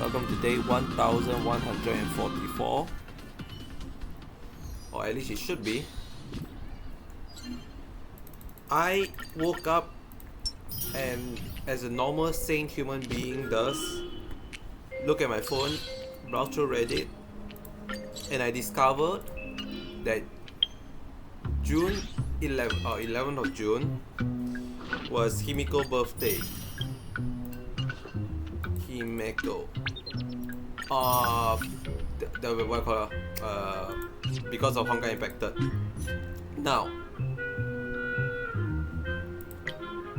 Welcome to day 1144. Or at least it should be. I woke up and, as a normal sane human being does, look at my phone, browse through Reddit, and I discovered that June 11th of June was Himiko's birthday. Himeko. Because of Honkai Impacted. Now,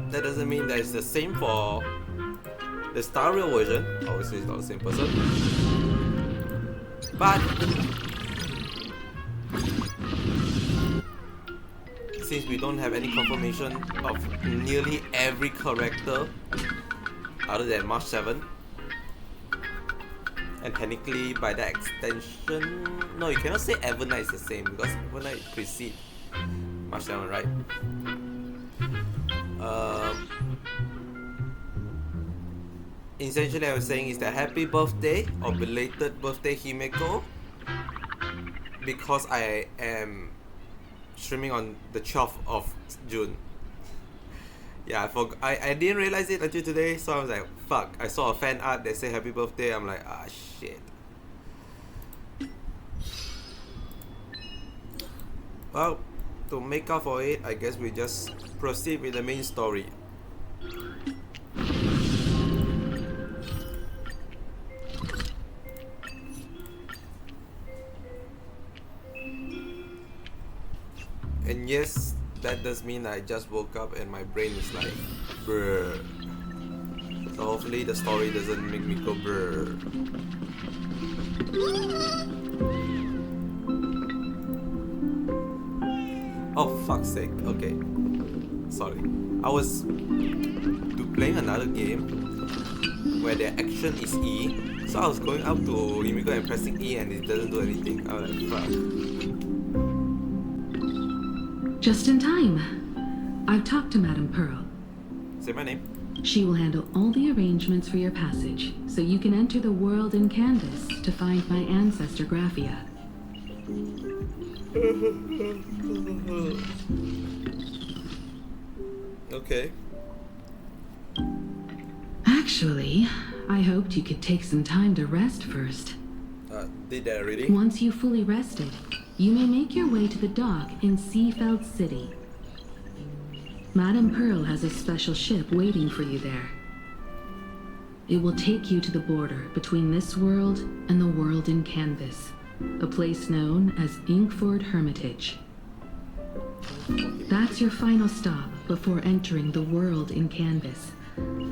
that doesn't mean that it's the same for the Star Rail version. Obviously, it's not the same person. But since we don't have any confirmation of nearly every character other than March 7, and technically by that extension, no, you cannot say Evernight is the same because Evernight precedes March 7, right? Essentially, I was saying is that happy birthday or belated birthday Himeko, because I am streaming on the 12th of June. Yeah, I didn't realize it until today, so I was like, fuck. I saw a fan art that said happy birthday. I'm like, ah, shit. Well, to make up for it, I guess we just proceed with the main story. And yes, that does mean I just woke up and my brain is like, brr. So hopefully the story doesn't make me go brr. Oh, fuck's sake. Okay. Sorry. I was playing another game where the action is E. So I was going up to Himiko and pressing E and it doesn't do anything. I was like, fuck. Just in time. I've talked to Madame Pearl. Say my name. She will handle all the arrangements for your passage, so you can enter the world in Canvas to find my ancestor Graphia. Okay. Actually, I hoped you could take some time to rest first. Did that already? Once you've fully rested, you may make your way to the dock in Seafeld City. Madame Pearl has a special ship waiting for you there. It will take you to the border between this world and the world in Canvas, a place known as Inkford Hermitage. That's your final stop before entering the world in Canvas,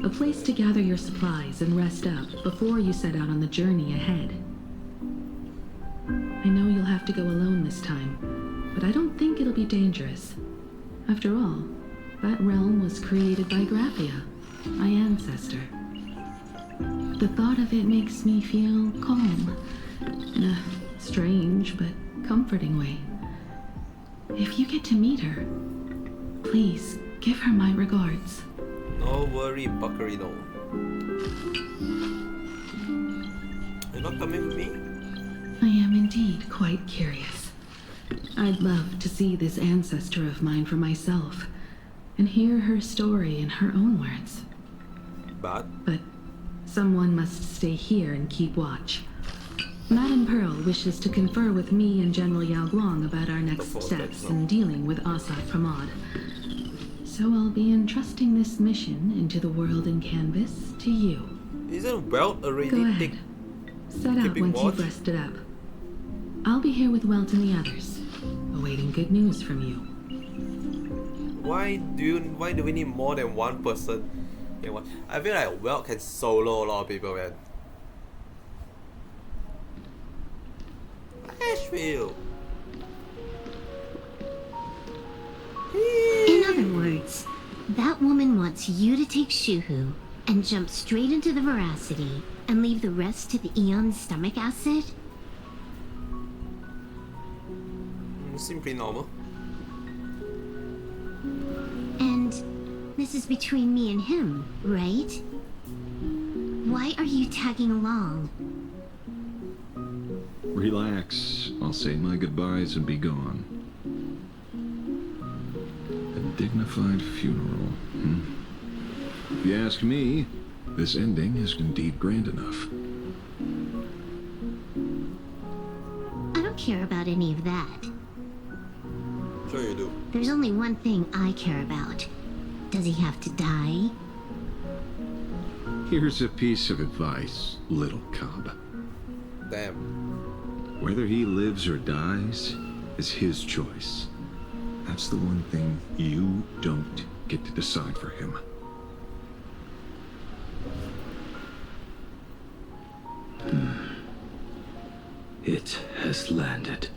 a place to gather your supplies and rest up before you set out on the journey ahead. I know you'll have to go alone this time, but I don't think it'll be dangerous. After all, that realm was created by Graphia, my ancestor. The thought of it makes me feel calm, in a strange but comforting way. If you get to meet her, please give her my regards. No worry, Buckarino. You're not coming with me? I am indeed quite curious. I'd love to see this ancestor of mine for myself, and hear her story in her own words. But someone must stay here and keep watch. Madame Pearl wishes to confer with me and General Yao Guang about our next steps in dealing with Asad Pramod. So I'll be entrusting this mission into the world in Canvas to you. Isn't Welt already Go ahead. Set out once you've rested up. I'll be here with Welt and the others, awaiting good news from you. Why do we need more than one person? I feel like Welt can solo a lot of people, man. Asheville. In other words, that woman wants you to take Shuhu and jump straight into the veracity and leave the rest to the Eon's stomach acid? Seems pretty normal. And this is between me and him, right? Why are you tagging along? Relax. I'll say my goodbyes and be gone. A dignified funeral. If you ask me, this ending is indeed grand enough. I don't care about any of that. Sure you do. There's only one thing I care about. Does he have to die? Here's a piece of advice, little cub. Damn. Whether he lives or dies is his choice. That's the one thing you don't get to decide for him. It has landed.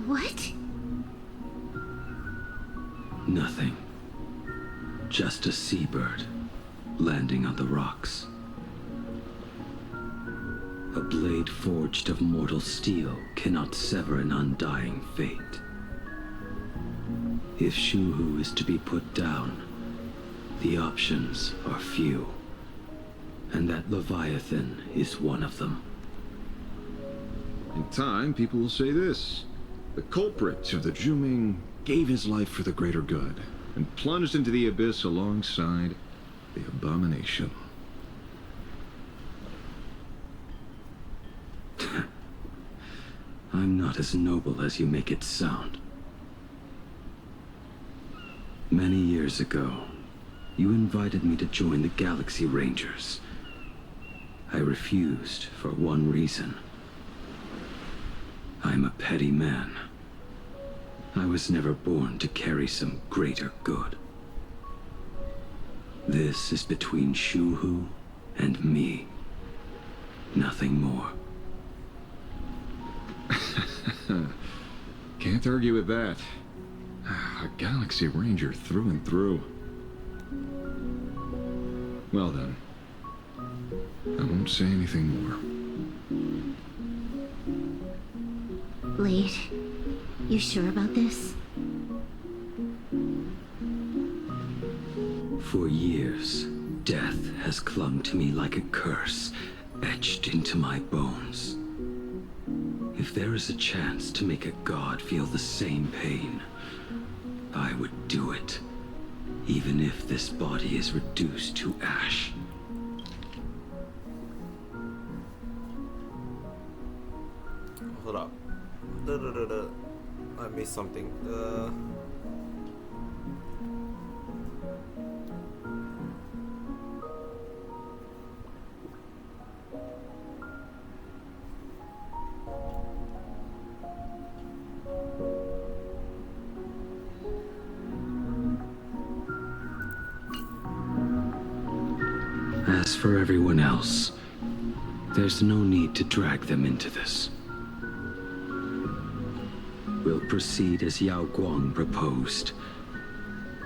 What? Nothing. Just a seabird landing on the rocks. A blade forged of mortal steel cannot sever an undying fate. If Shuhu is to be put down, the options are few, and that Leviathan is one of them. In time, people will say this. The culprit of the Juming gave his life for the greater good, and plunged into the abyss alongside the abomination. I'm not as noble as you make it sound. Many years ago, you invited me to join the Galaxy Rangers. I refused for one reason. I'm a petty man. I was never born to carry some greater good. This is between Shuhu and me. Nothing more. Can't argue with that. A Galaxy Ranger through and through. Well then, I won't say anything more. Blade, you sure about this? For years, death has clung to me like a curse, etched into my bones. If there is a chance to make a god feel the same pain, I would do it, even if this body is reduced to ash. Hold up. I missed something. As for everyone else, there's no need to drag them into this. We'll proceed as Yao Guang proposed.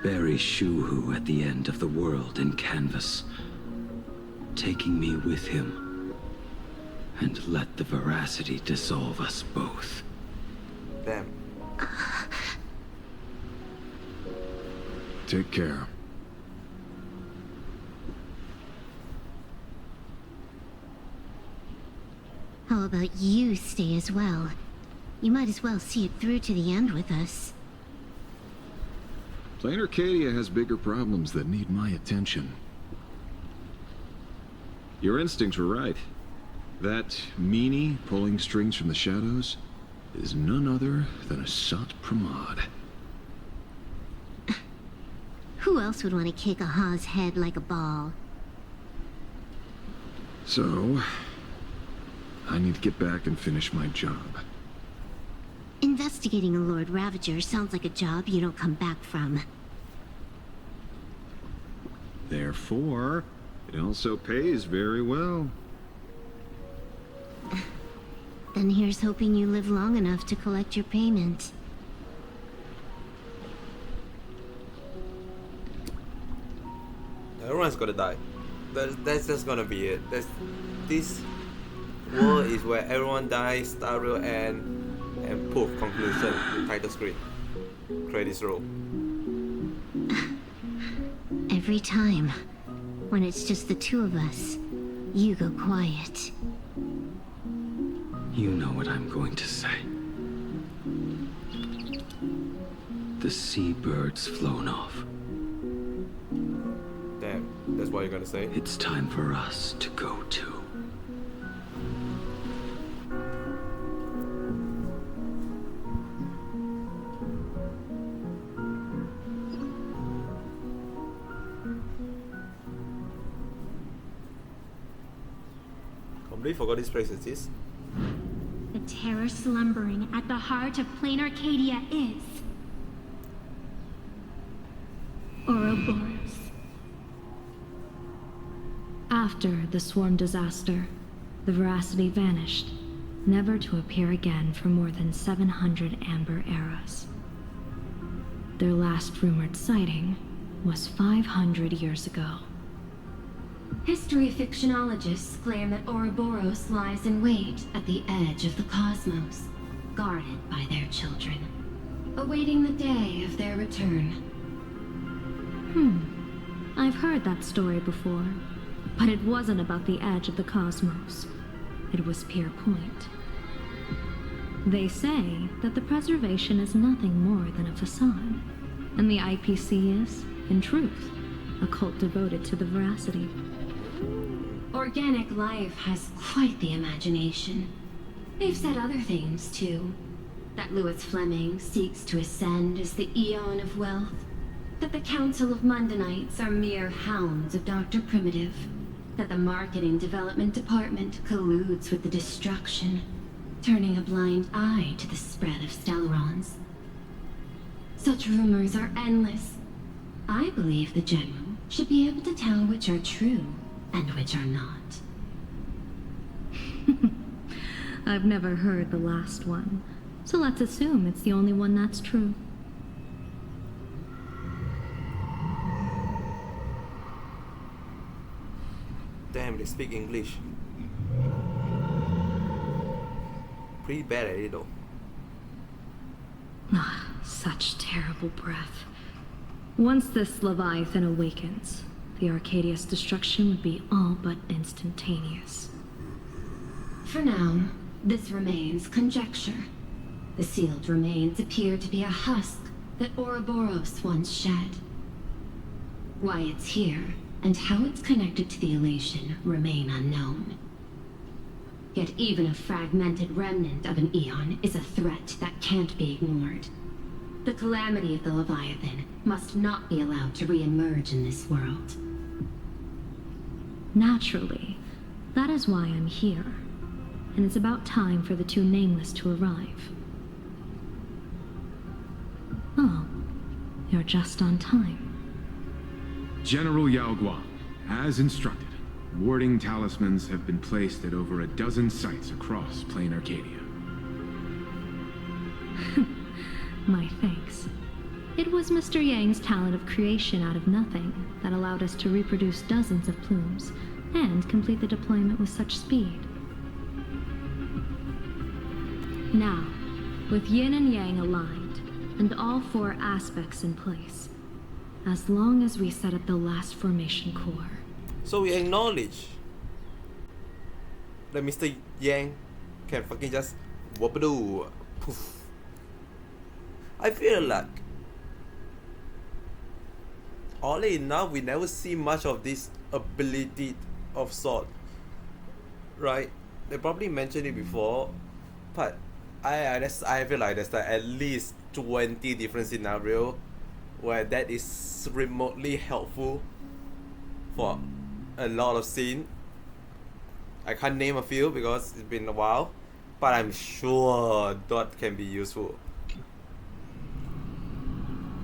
Bury Shuhu at the end of the world in canvas, taking me with him, and let the veracity dissolve us both. Damn. Take care. How about you stay as well? You might as well see it through to the end with us. Plain Arcadia has bigger problems that need my attention. Your instincts were right. That meanie pulling strings from the shadows is none other than a Sat Pramod. Who else would want to kick a Ha's head like a ball? So, I need to get back and finish my job. Investigating a Lord Ravager sounds like a job you don't come back from. Therefore, it also pays very well. Then here's hoping you live long enough to collect your payment. Everyone's gonna die. That's just gonna be it. This world is where everyone dies, star will end, and poof, conclusion, title screen, credits roll. Every time. When it's just the two of us, you go quiet. You know what I'm going to say. The seabird's flown off. Damn, that's what you're gonna say? It's time for us to go too. Completely forgot this place exists. The terror slumbering at the heart of plain Arcadia is... Ouroboros. After the swarm disaster, the Veracity vanished, never to appear again for more than 700 Amber eras. Their last rumored sighting was 500 years ago. History fictionologists claim that Ouroboros lies in wait at the edge of the cosmos, guarded by their children, awaiting the day of their return. I've heard that story before, but it wasn't about the edge of the cosmos. It was Pier Point. They say that the preservation is nothing more than a facade, and the IPC is, in truth, a cult devoted to the Veracity. Organic life has quite the imagination. They've said other things, too. That Louis Fleming seeks to ascend as the Eon of Wealth. That the Council of Mundanites are mere hounds of Dr. Primitive. That the Marketing Development Department colludes with the destruction, turning a blind eye to the spread of Stellarons. Such rumors are endless. I believe the General should be able to tell which are true and which are not. I've never heard the last one, so let's assume it's the only one that's true. Damn, they speak English. Pretty bad at it though. Ah, such terrible breath. Once this Leviathan awakens, the Arcadia's destruction would be all but instantaneous. For now, this remains conjecture. The sealed remains appear to be a husk that Ouroboros once shed. Why it's here, and how it's connected to the elation, remain unknown. Yet even a fragmented remnant of an Eon is a threat that can't be ignored. The calamity of the Leviathan must not be allowed to re-emerge in this world. Naturally, that is why I'm here. And it's about time for the two Nameless to arrive. Oh, you're just on time. General Yao Guang, as instructed, warding talismans have been placed at over a dozen sites across Plain Arcadia. My thanks. It was Mr. Yang's talent of creation out of nothing that allowed us to reproduce dozens of plumes and complete the deployment with such speed. Now, with Yin and Yang aligned, and all four aspects in place, as long as we set up the last formation core. So we acknowledge that Mr. Yang can fucking just whoop-a-doo, poof. I feel like, oddly enough, we never see much of this ability of sort, right? They probably mentioned it before, but I feel like there's like at least 20 different scenarios where that is remotely helpful for a lot of scene. I can't name a few because it's been a while, but I'm sure that can be useful.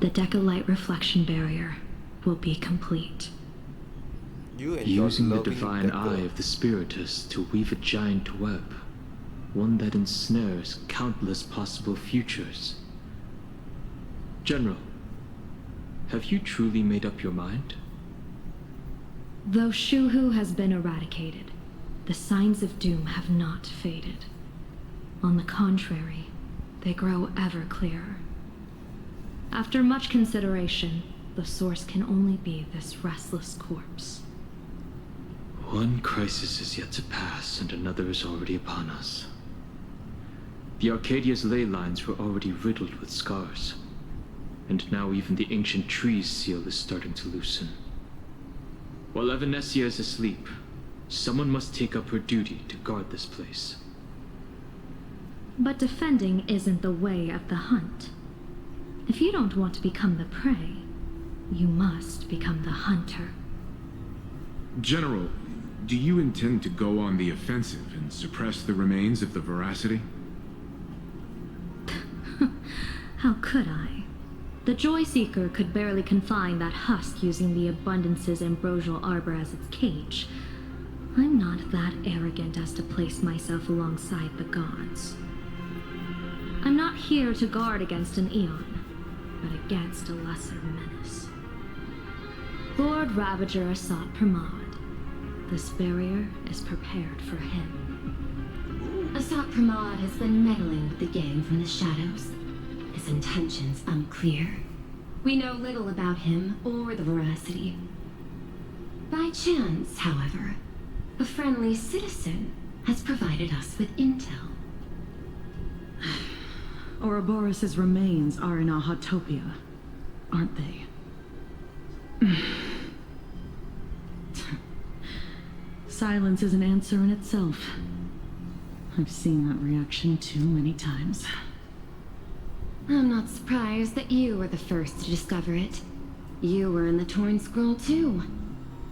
The Decalight reflection barrier will be complete. You enjoy Using the loving divine Deco. eye of the Spiritus to weave a giant web, one that ensnares countless possible futures. General, have you truly made up your mind? Though Shuhu has been eradicated, the signs of doom have not faded. On the contrary, they grow ever clearer. After much consideration, the source can only be this restless corpse. One crisis is yet to pass, and another is already upon us. The Arcadia's ley lines were already riddled with scars, and now even the ancient tree's seal is starting to loosen. While Evanesia is asleep, someone must take up her duty to guard this place. But defending isn't the way of the hunt. If you don't want to become the prey, you must become the hunter. General, do you intend to go on the offensive and suppress the remains of the Veracity? How could I? The Joy Seeker could barely confine that husk using the Abundance's ambrosial arbor as its cage. I'm not that arrogant as to place myself alongside the gods. I'm not here to guard against an Eon, but against a lesser menace. Lord Ravager Assat Pramod. This barrier is prepared for him. Assat Pramod has been meddling with the gang from the shadows. His intentions unclear. We know little about him or the Veracity. By chance, however, a friendly citizen has provided us with intel. Ouroboros' remains are in Ahatopia, aren't they? Silence is an answer in itself. I've seen that reaction too many times. I'm not surprised that you were the first to discover it. You were in the Torn Scroll too.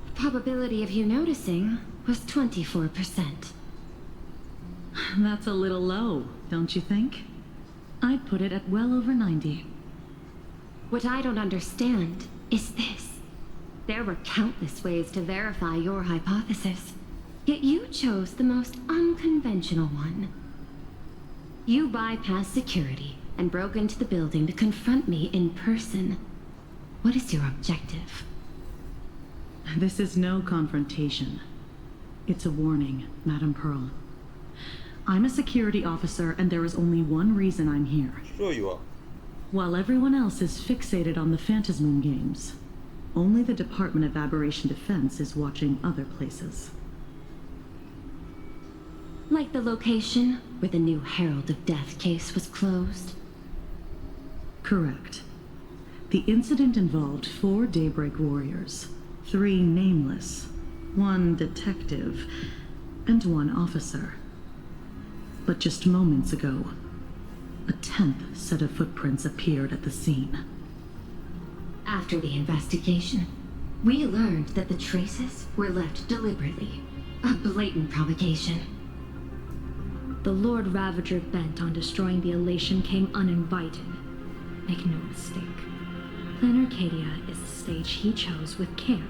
The probability of you noticing was 24%. That's a little low, don't you think? I'd put it at well over 90. What I don't understand is this. There were countless ways to verify your hypothesis, yet you chose the most unconventional one. You bypassed security and broke into the building to confront me in person. What is your objective? This is no confrontation. It's a warning, Madame Pearl. I'm a security officer, and there is only one reason I'm here. Sure you are. While everyone else is fixated on the Phantasmoon games, only the Department of Aberration Defense is watching other places. Like the location where the new Herald of Death case was closed? Correct. The incident involved 4 Daybreak warriors, 3 nameless, 1 detective, and 1 officer. But just moments ago, a 10th set of footprints appeared at the scene. After the investigation, we learned that the traces were left deliberately. A blatant provocation. The Lord Ravager bent on destroying the Elation came uninvited. Make no mistake. Plan Arcadia is the stage he chose with care,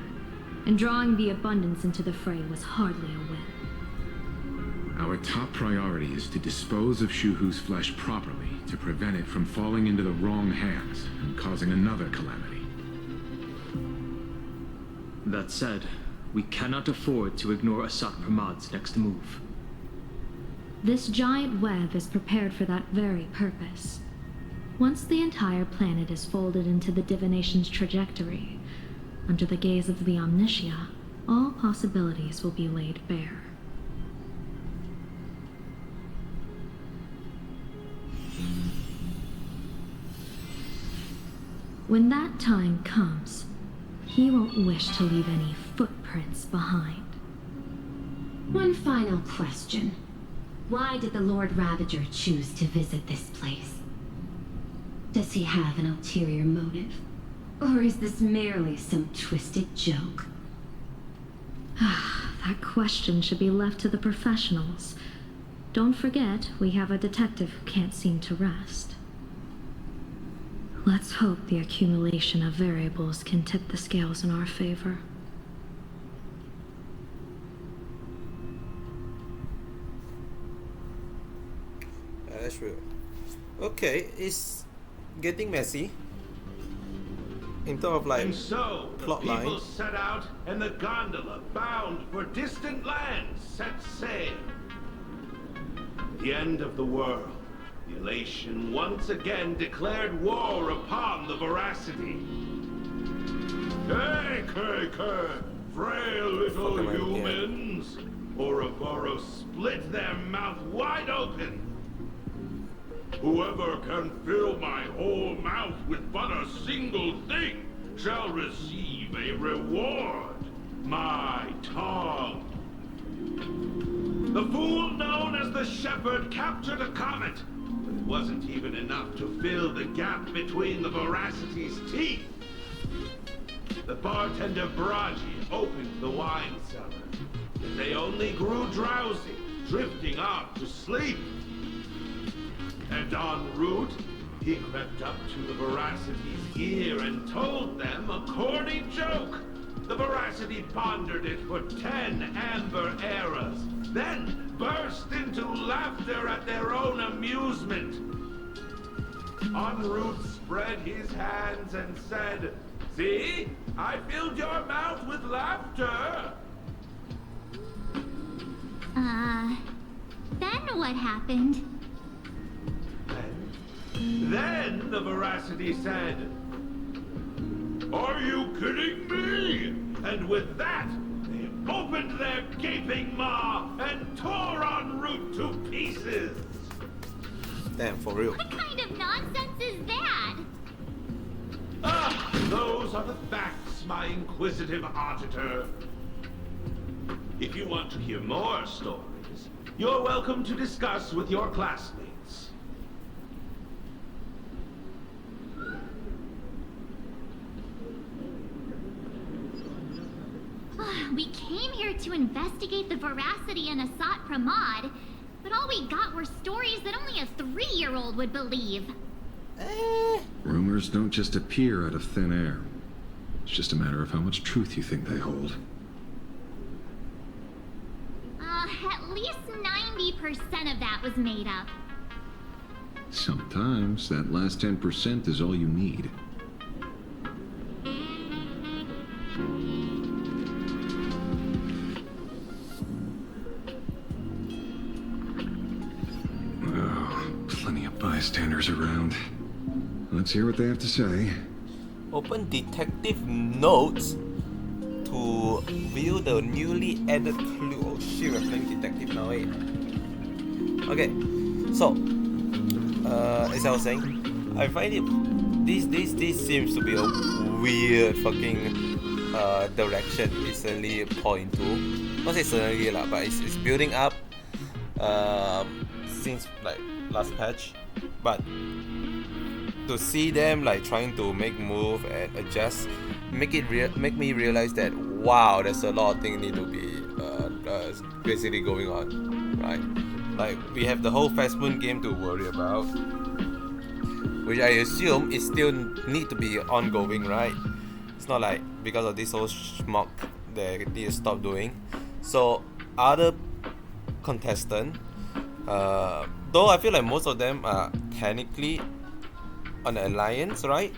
and drawing the Abundance into the fray was hardly a win. Our top priority is to dispose of Shuhu's flesh properly to prevent it from falling into the wrong hands and causing another calamity. That said, we cannot afford to ignore Assat Pramod's next move. This giant web is prepared for that very purpose. Once the entire planet is folded into the divination's trajectory, under the gaze of the Omnitia, all possibilities will be laid bare. When that time comes, he won't wish to leave any footprints behind. One final question. Why did the Lord Ravager choose to visit this place? Does he have an ulterior motive? Or is this merely some twisted joke? That question should be left to the professionals. Don't forget, we have a detective who can't seem to rest. Let's hope the accumulation of variables can tip the scales in our favor. That's real. Okay, it's getting messy. In terms of like And so the plot people line. set out, and the gondola, bound for distant lands, set sail. The end of the world. The Elation once again declared war upon the Veracity. Hey, frail little Fuck am I looking at? human. bones. Ouroboros split their mouth wide open. Whoever can fill my whole mouth with but a single thing shall receive a reward. My tongue. The fool known as the Shepherd captured a comet, but it wasn't even enough to fill the gap between the Voracity's teeth. The bartender Braji opened the wine cellar, and they only grew drowsy, drifting off to sleep. And en route, he crept up to the Voracity's ear and told them a corny joke. The Voracity pondered it for 10 amber eras, then burst into laughter at their own amusement. En route spread his hands and said, "See, I filled your mouth with laughter." Then what happened? Then the Voracity said, "Are you kidding me?" And with that, they opened their gaping maw and tore en route to pieces. Damn, for real. What kind of nonsense is that? Ah, those are the facts, my inquisitive auditor. If you want to hear more stories, you're welcome to discuss with your classmates. We came here to investigate the Voracity and Asat Pramod, but all we got were stories that only a 3-year-old would believe. Rumors don't just appear out of thin air. It's just a matter of how much truth you think they hold. At least 90% of that was made up. Sometimes that last 10% is all you need. Plenty of bystanders around. Let's hear what they have to say. Open detective notes to view the newly added clue. Oh shit, we're playing detective now, eh? Okay, so as I was saying, I find it this seems to be a weird fucking direction it's suddenly point to. Not say suddenly lah, but it's building up since like last patch, but to see them like trying to make move and adjust make me realize that wow, there's a lot of things need to be basically going on, right? Like we have the whole Fast Moon game to worry about, which I assume is still need to be ongoing, right? It's not like because of this whole schmuck they need to stop doing. So other contestant, though I feel like most of them are technically on the alliance, right?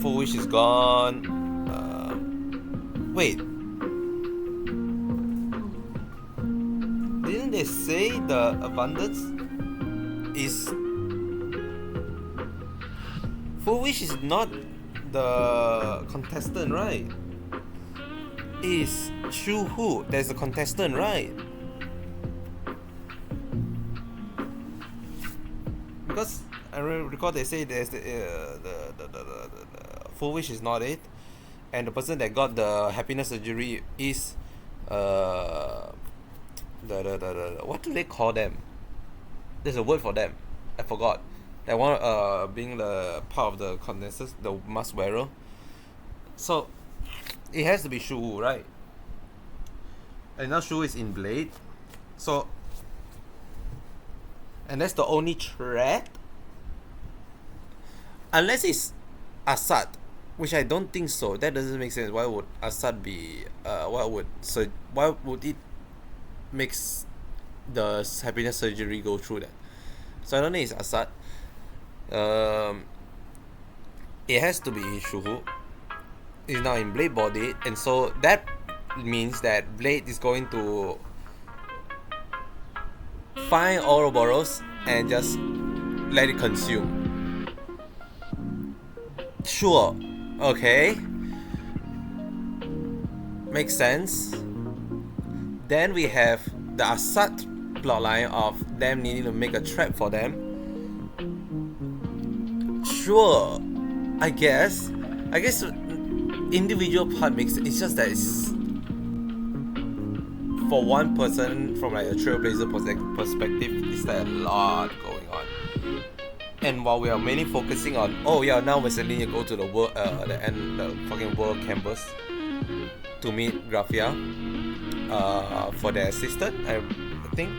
Foolish is gone. Wait, didn't they say the abundance is Foolish is not the contestant, right? Is Shu Hu? There's a contestant, right? Because I recall they say there's the Foolish is not it, and the person that got the happiness surgery is what do they call them? There's a word for them. I forgot. That one being the part of the contestants, the mask wearer. So it has to be Shu, right? And now Shu is in Blade. So and that's the only threat. Unless it's Assad, which I don't think so. That doesn't make sense. Why would Assad be? Why would it makes the happiness surgery go through that? So I don't think it's Assad. It has to be Shuhu. It's now in Blade body, and so that means that Blade is going to find Ouroboros and just let it consume. Sure, okay, makes sense. Then we have the Assad plotline of them needing to make a trap for them. Sure, I guess individual part makes it. It's just that it's for one person from like a trailblazer perspective, it's like a lot going on. And while we are mainly focusing on, oh yeah, now we suddenly go to the world, the fucking world campus to meet Graphia, for their assistant, I think.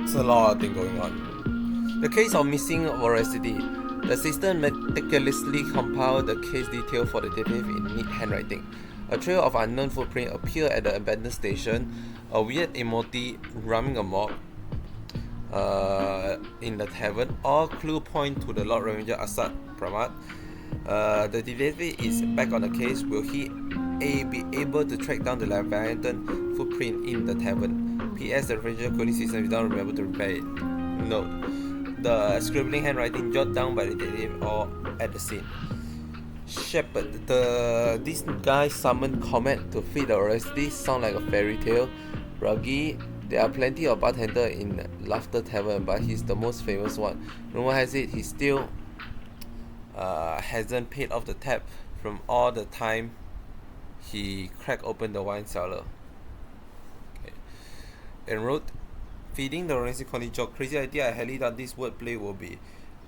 It's a lot of things going on. The case of missing veracity. The assistant meticulously compiled the case detail for the detective in neat handwriting. A trail of unknown footprint appeared at the abandoned station. A weird emoji running amok in the tavern. All clues point to the Lord Ranger Assad Pramat. The detective is back on the case. Will he be able to track down the Leviathan footprint in the tavern? P.S. The Ranger coding system, we don't remember to repair it. No. The scribbling handwriting jotted down by the detective or at the scene. Shepard, this guy summoned Comet to feed the veracity. Sound like a fairy tale. Ruggy, there are plenty of bartenders in Laughter Tavern, but he's the most famous one. Rumor has it he still hasn't paid off the tab from all the time he cracked open the wine cellar. Okay. En route, feeding the veracity quality joke. Crazy idea. I highly doubt this wordplay will be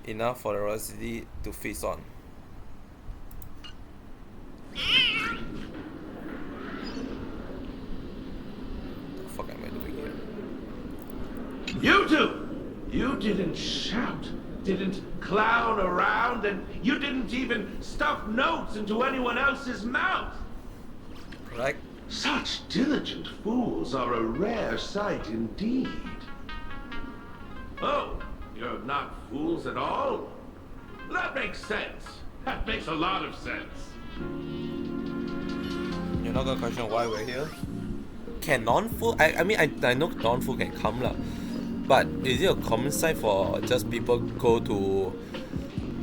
enough for the veracity to feast on. What the fuck am I doing here? You two! You didn't shout, didn't clown around, and you didn't even stuff notes into anyone else's mouth. Correct. Such diligent fools are a rare sight indeed. Oh, you're not fools at all? That makes sense. That makes a lot of sense. You're not gonna question why we're here? Can non-fool? I mean, I know non-fool can come lah, but is it a common sight for just people go to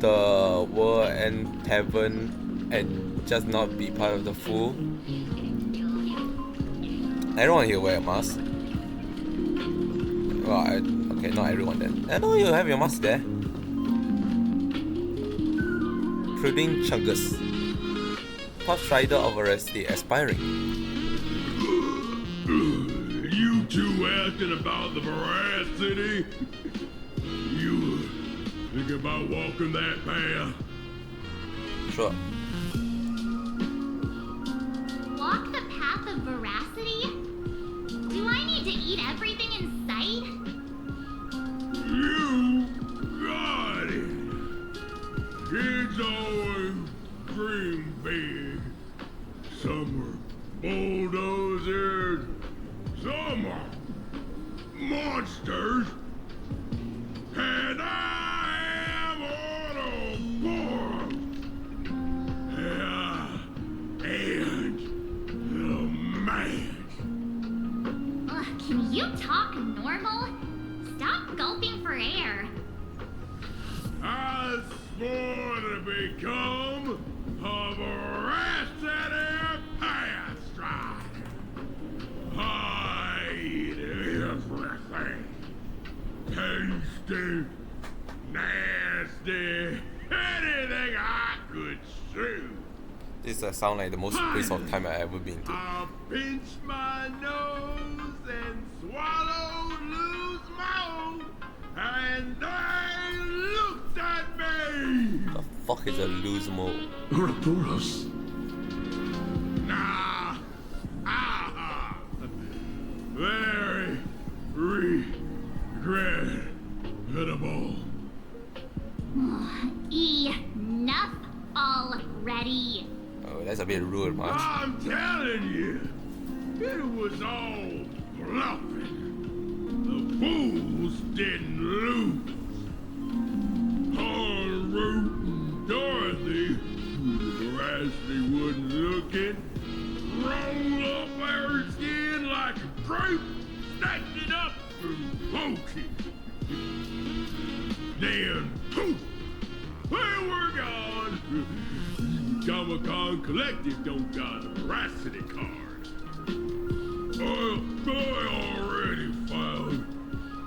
the world and tavern and just not be part of the fool? Everyone here wear a mask. Well, okay, not everyone then. I know you have your mask there. Including Chungus, top strider of veracity, aspiring. You two asking about the veracity? You think about walking that path? Sure. Walk the path of veracity? Do I need to eat everything in sight? You got it. Kids always dream big. Some are bulldozers, some are monsters, and I am on a board. And a man. Ugh, can you talk normal? Stop gulping for air. I swore to become a veracity path strider. I eat everything. Tasty, nasty, anything I could chew. This sound like the most waste of time I've ever been to. I pinched my nose and swallowed loose mold, and they looked at me. The fuck is a loose mole? Ouroboros. Nah. Ah. Very regrettable. Enough already. Oh, that's a bit rude, much. I'm telling you, it was all bluffing. The fools didn't lose. On Root and Dorothy, who the veracity wasn't looking, rolled up her skin like a grape, snatched it up and poked it. Then, poof, Well, we're gone. Comic-Con Collective don't got a veracity card. I already filed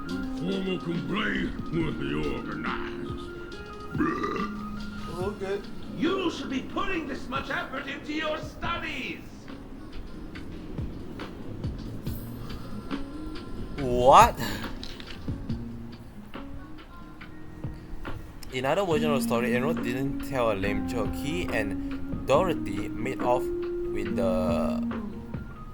a formal complaint with the organizers. Oh, good. You should be putting this much effort into your studies. What? In other version of the story, Enro didn't tell a lame joke. He and Dorothy made off with the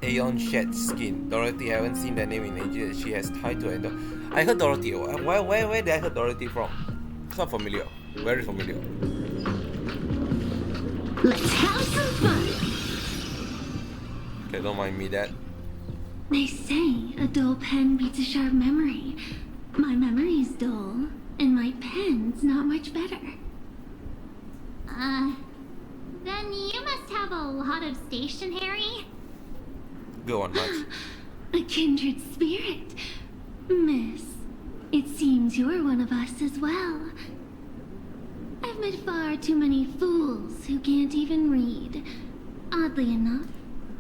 Aeon Shed skin. Dorothy haven't seen that name in ages. She has tied to it. I heard Dorothy. Where did I hear Dorothy from? It's not familiar. Very familiar. Let's have some fun. Okay, don't mind me that. They say a dull pen beats a sharp memory. My memory's dull, and my pen's not much better. Then you must have a lot of stationery. Go on, Max. A kindred spirit. Miss, it seems you're one of us as well. I've met far too many fools who can't even read. Oddly enough,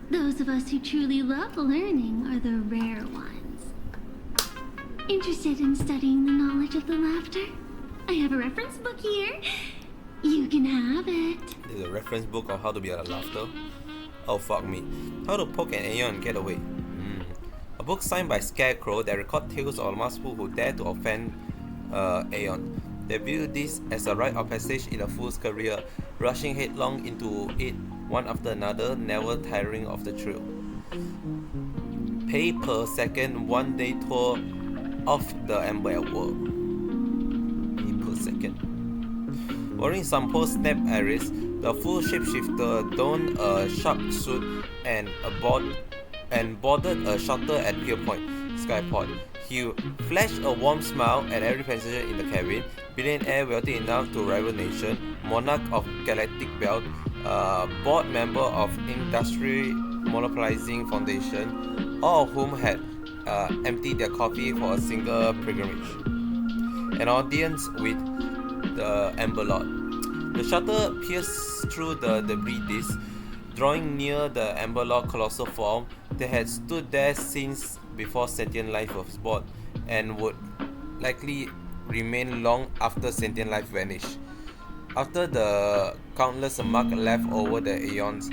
those of us who truly love learning are the rare ones. Interested in studying the knowledge of the laughter? I have a reference book here. You can have it. There's a reference book of how to be a laughter. Oh fuck me. How to poke an Aeon and get away. A book signed by Scarecrow that records tales of masked fool who dare to offend Aeon. They view this as a rite of passage in a fool's career, rushing headlong into it one after another, never tiring of the thrill. Pay per second 1 day tour of the Amber world. Pay per second. Wearing some post-snap iris, the full shapeshifter donned a sharp suit and boarded a shuttle at Pierpoint, Skyport. He flashed a warm smile at every passenger in the cabin. Billionaire wealthy enough to rival nation, monarch of Galactic Belt, board member of Industry Monopolizing Foundation, all of whom had emptied their coffee for a single pilgrimage. An audience with the Amber Lord. The shuttle pierced through the debris disk, drawing near the Amber Lord colossal form that had stood there since before sentient life was born and would likely remain long after sentient life vanished. After the countless mark left over the eons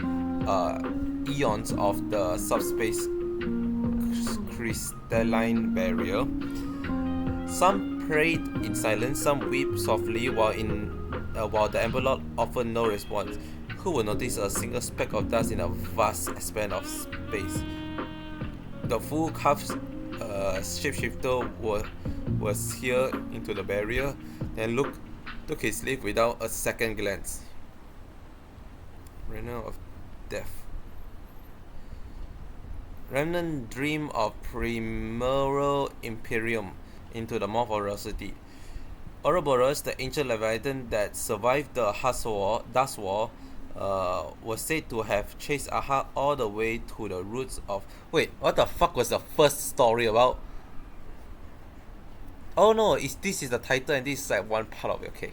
of the subspace crystalline barrier, some prayed in silence, some wept softly, while the Amber Lord offered no response. Who would notice a single speck of dust in a vast span of space? The full cuffed shapeshifter was here into the barrier, then took his leave without a second glance. Remnant of death. Remnant dream of Primeval Imperium into the mouth of Velocity. Ouroboros, the ancient leviathan that survived the Dust War, was said to have chased Aha all the way to the roots of... Wait, what the fuck was the first story about? Oh no, this is the title and this is like one part of it, okay.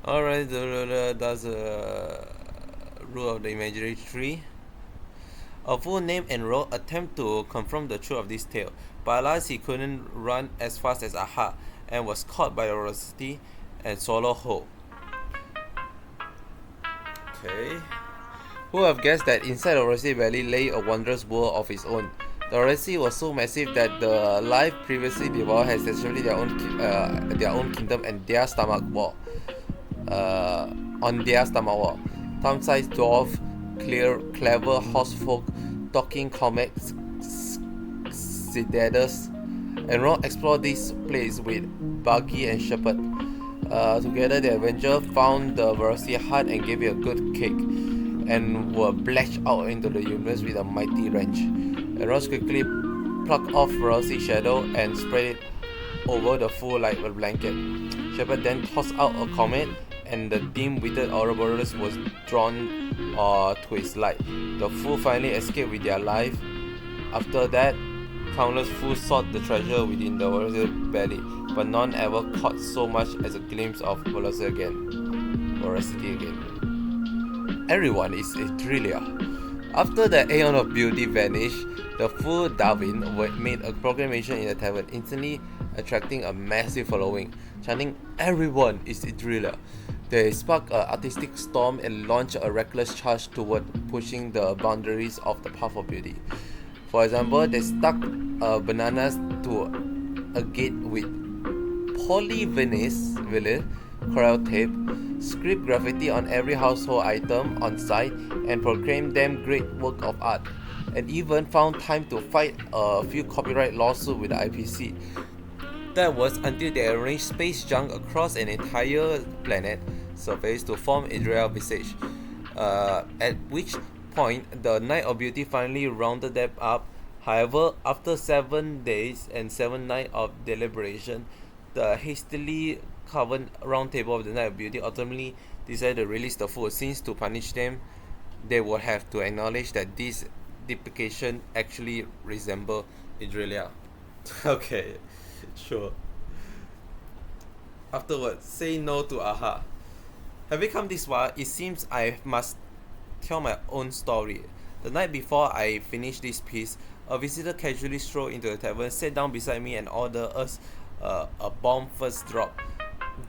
Alright, that's a rule of the imaginary tree. A fool named Enro attempted to confirm the truth of this tale, but alas he couldn't run as fast as Aha and was caught by the Velocity and swallowed whole. Okay. Who have guessed that inside the Velocity Valley lay a wondrous world of its own? The Velocity was so massive that the life previously devoured has essentially their own kingdom and their stomach wall. On their stomach wall. Thumb-sized dwarf, clever horsefolk, talking comets, citadels, and Ron explored this place with Buggy and Shepherd. Together, the adventure found the Velocity hut and gave it a good kick, and were blashed out into the universe with a mighty wrench. And Ross quickly plucked off Velocity's shadow and spread it over the fool like a blanket. Shepherd then tossed out a comet, and the dim-witted Ouroboros was drawn to his light. The fool finally escaped with their life. After that, Countless fools sought the treasure within the Volos's belly, but none ever caught so much as a glimpse of Voracity again. Everyone is Idrilia. After the Aeon of Beauty vanished, the fool Darwin made a proclamation in the tavern, instantly attracting a massive following, chanting, "Everyone is Idrilia." They sparked an artistic storm and launched a reckless charge toward pushing the boundaries of the path of beauty. For example, they stuck bananas to a gate with polyvinyl coral tape, script graffiti on every household item on site, and proclaimed them great work of art, and even found time to fight a few copyright lawsuits with the IPC. That was until they arranged space junk across an entire planet surface to form Idriel Visage, at which point the Night of Beauty finally rounded them up. However, after 7 days and 7 nights of deliberation, the hastily covered round table of the Night of Beauty ultimately decided to release the fool, since to punish them, they would have to acknowledge that this duplication actually resemble Idrilia. Okay, sure. Afterwards, say no to Aha. Having come this far, it seems I must tell my own story. The night before I finished this piece, a visitor casually strolled into the tavern, sat down beside me, and ordered us a bomb first drop.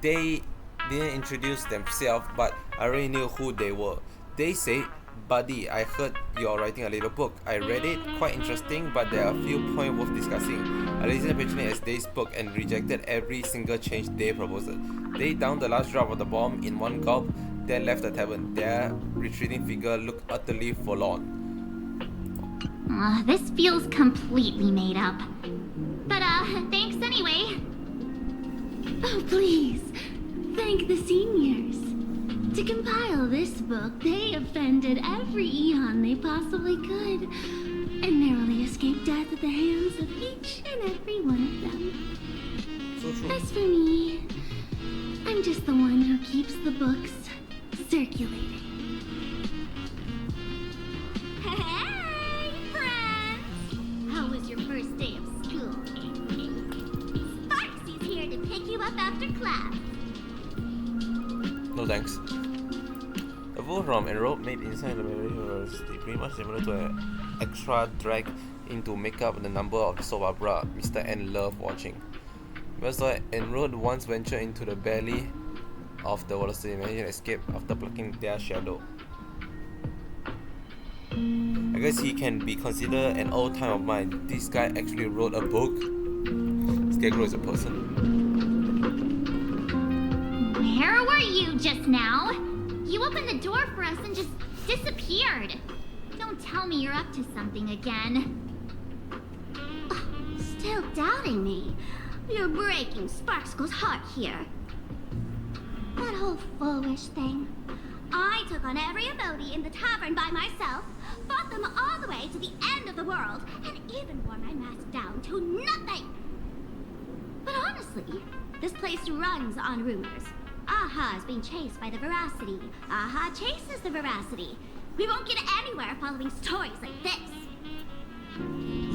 They didn't introduce themselves, but I already knew who they were. They said, "Buddy, I heard you're writing a little book. I read it, quite interesting, but there are a few points worth discussing." I listened patiently as they spoke and rejected every single change they proposed. They downed the last drop of the bomb in one gulp, then left the tavern. Their retreating figure looked utterly forlorn. This feels completely made up. But, thanks anyway. Oh, please, thank the seniors. To compile this book, they offended every Eon they possibly could, and narrowly escaped death at the hands of each and every one of them. So true. As for me, I'm just the one who keeps the books circulating. Hey, friends! How was your first day of school? Sparksy's here to pick you up after class. No thanks. The fool from Enrolled made inside the university pretty much similar to an extra drag in to make up the number of the soap opera Mr. N loved watching. Mr. Enrolled once ventured into the belly of the Velocity and managed to escape after plucking their shadow. I guess he can be considered an old time of mine. This guy actually wrote a book. Scarecrow is a person. Where were you just now? You opened the door for us and just disappeared. Don't tell me you're up to something again. Still doubting me? You're breaking Sparkle's heart here. That whole foolish thing. I took on every emoji in the tavern by myself, fought them all the way to the end of the world, and even wore my mask down to nothing. But honestly, this place runs on rumors. Aha is being chased by the Veracity. Aha chases the Veracity. We won't get anywhere following stories like this.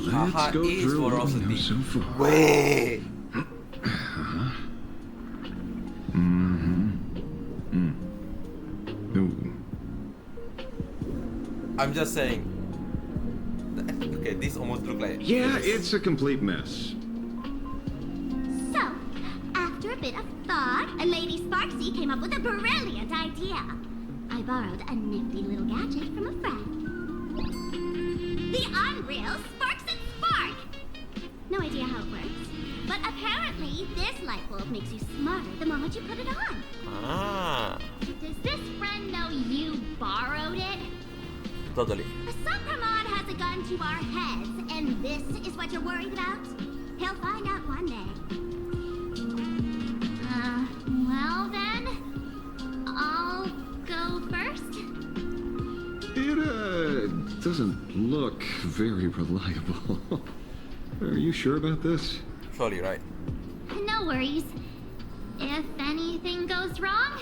Let's go is through what we Velocity. know so far. Wait! Ooh. I'm just saying. Okay, this almost looks like. Yeah, it's a complete mess. So, after a bit of thought, a Lady Sparksy came up with a brilliant idea. I borrowed a nifty little gadget from a friend. The Unreal Sparks and Spark! No idea how it works, but apparently this light bulb makes you smarter the moment you put it on. Ah, Does this friend know you borrowed it? totally. Supramon has a gun to our heads, and this is what you're worried about? He'll find out one day. Well then, I'll go first. It doesn't look very reliable. Are you sure about this? Surely, right? No worries. If anything goes wrong,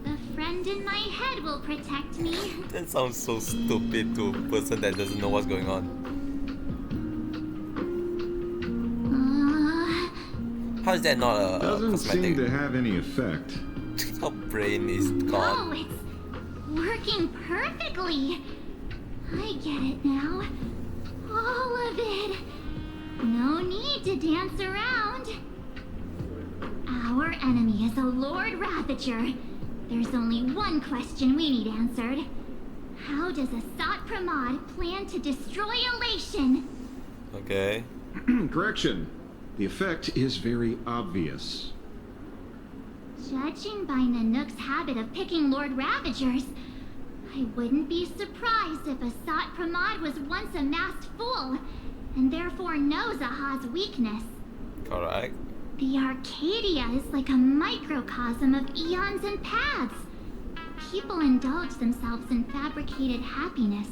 the friend in my head will protect me. That sounds so stupid to a person that doesn't know what's going on. How is that not a Doesn't seem cosmetic? to have any effect. Her brain is Oh, gone. it's working perfectly. I get it now. All of it. No need to dance around. Our enemy is a Lord Ravager. There's only one question we need answered. How does Asat Pramod plan to destroy Elation? Okay. Correction. The effect is very obvious. Judging by Nanook's habit of picking Lord Ravagers, I wouldn't be surprised if Asat Pramod was once a masked fool, and therefore knows Aha's weakness. Correct. The Arcadia is like a microcosm of eons and paths. People indulge themselves in fabricated happiness,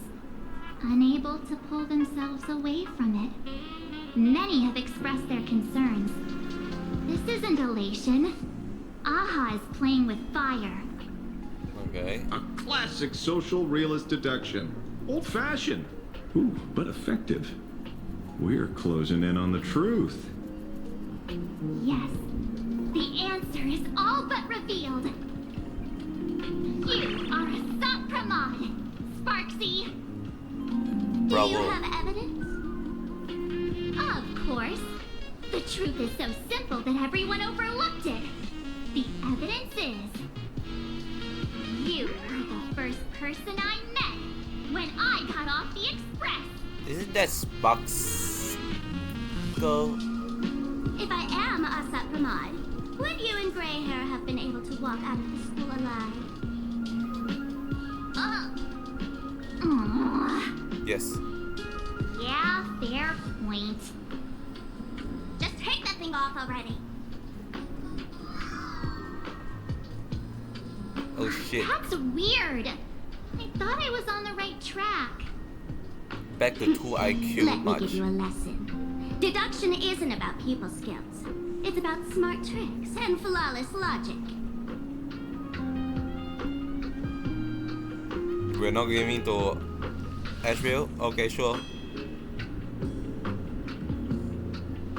unable to pull themselves away from it. Many have expressed their concerns. This isn't elation. Aha is playing with fire. Okay. A classic social realist deduction. Old-fashioned. Ooh, but effective. We're closing in on the truth. Yes, the answer is all but revealed. You are Asat Pramod, Sparksy. Do Bravo. you have evidence? Of course. The truth is so simple that everyone overlooked it. The evidence is... you were the first person I met when I got off the express. Isn't that Sparks girl? If I am Asat Pramod, would you and Grey Hair have been able to walk out of the school alive? Yes. Yeah, fair point. Just take that thing off already. Oh shit. That's weird. I thought I was on the right track. Back to 2 IQ Let me much. give you a lesson. Deduction isn't about pupil skills. It's about smart tricks and flawless logic. We're not giving to Asheville? Okay, sure.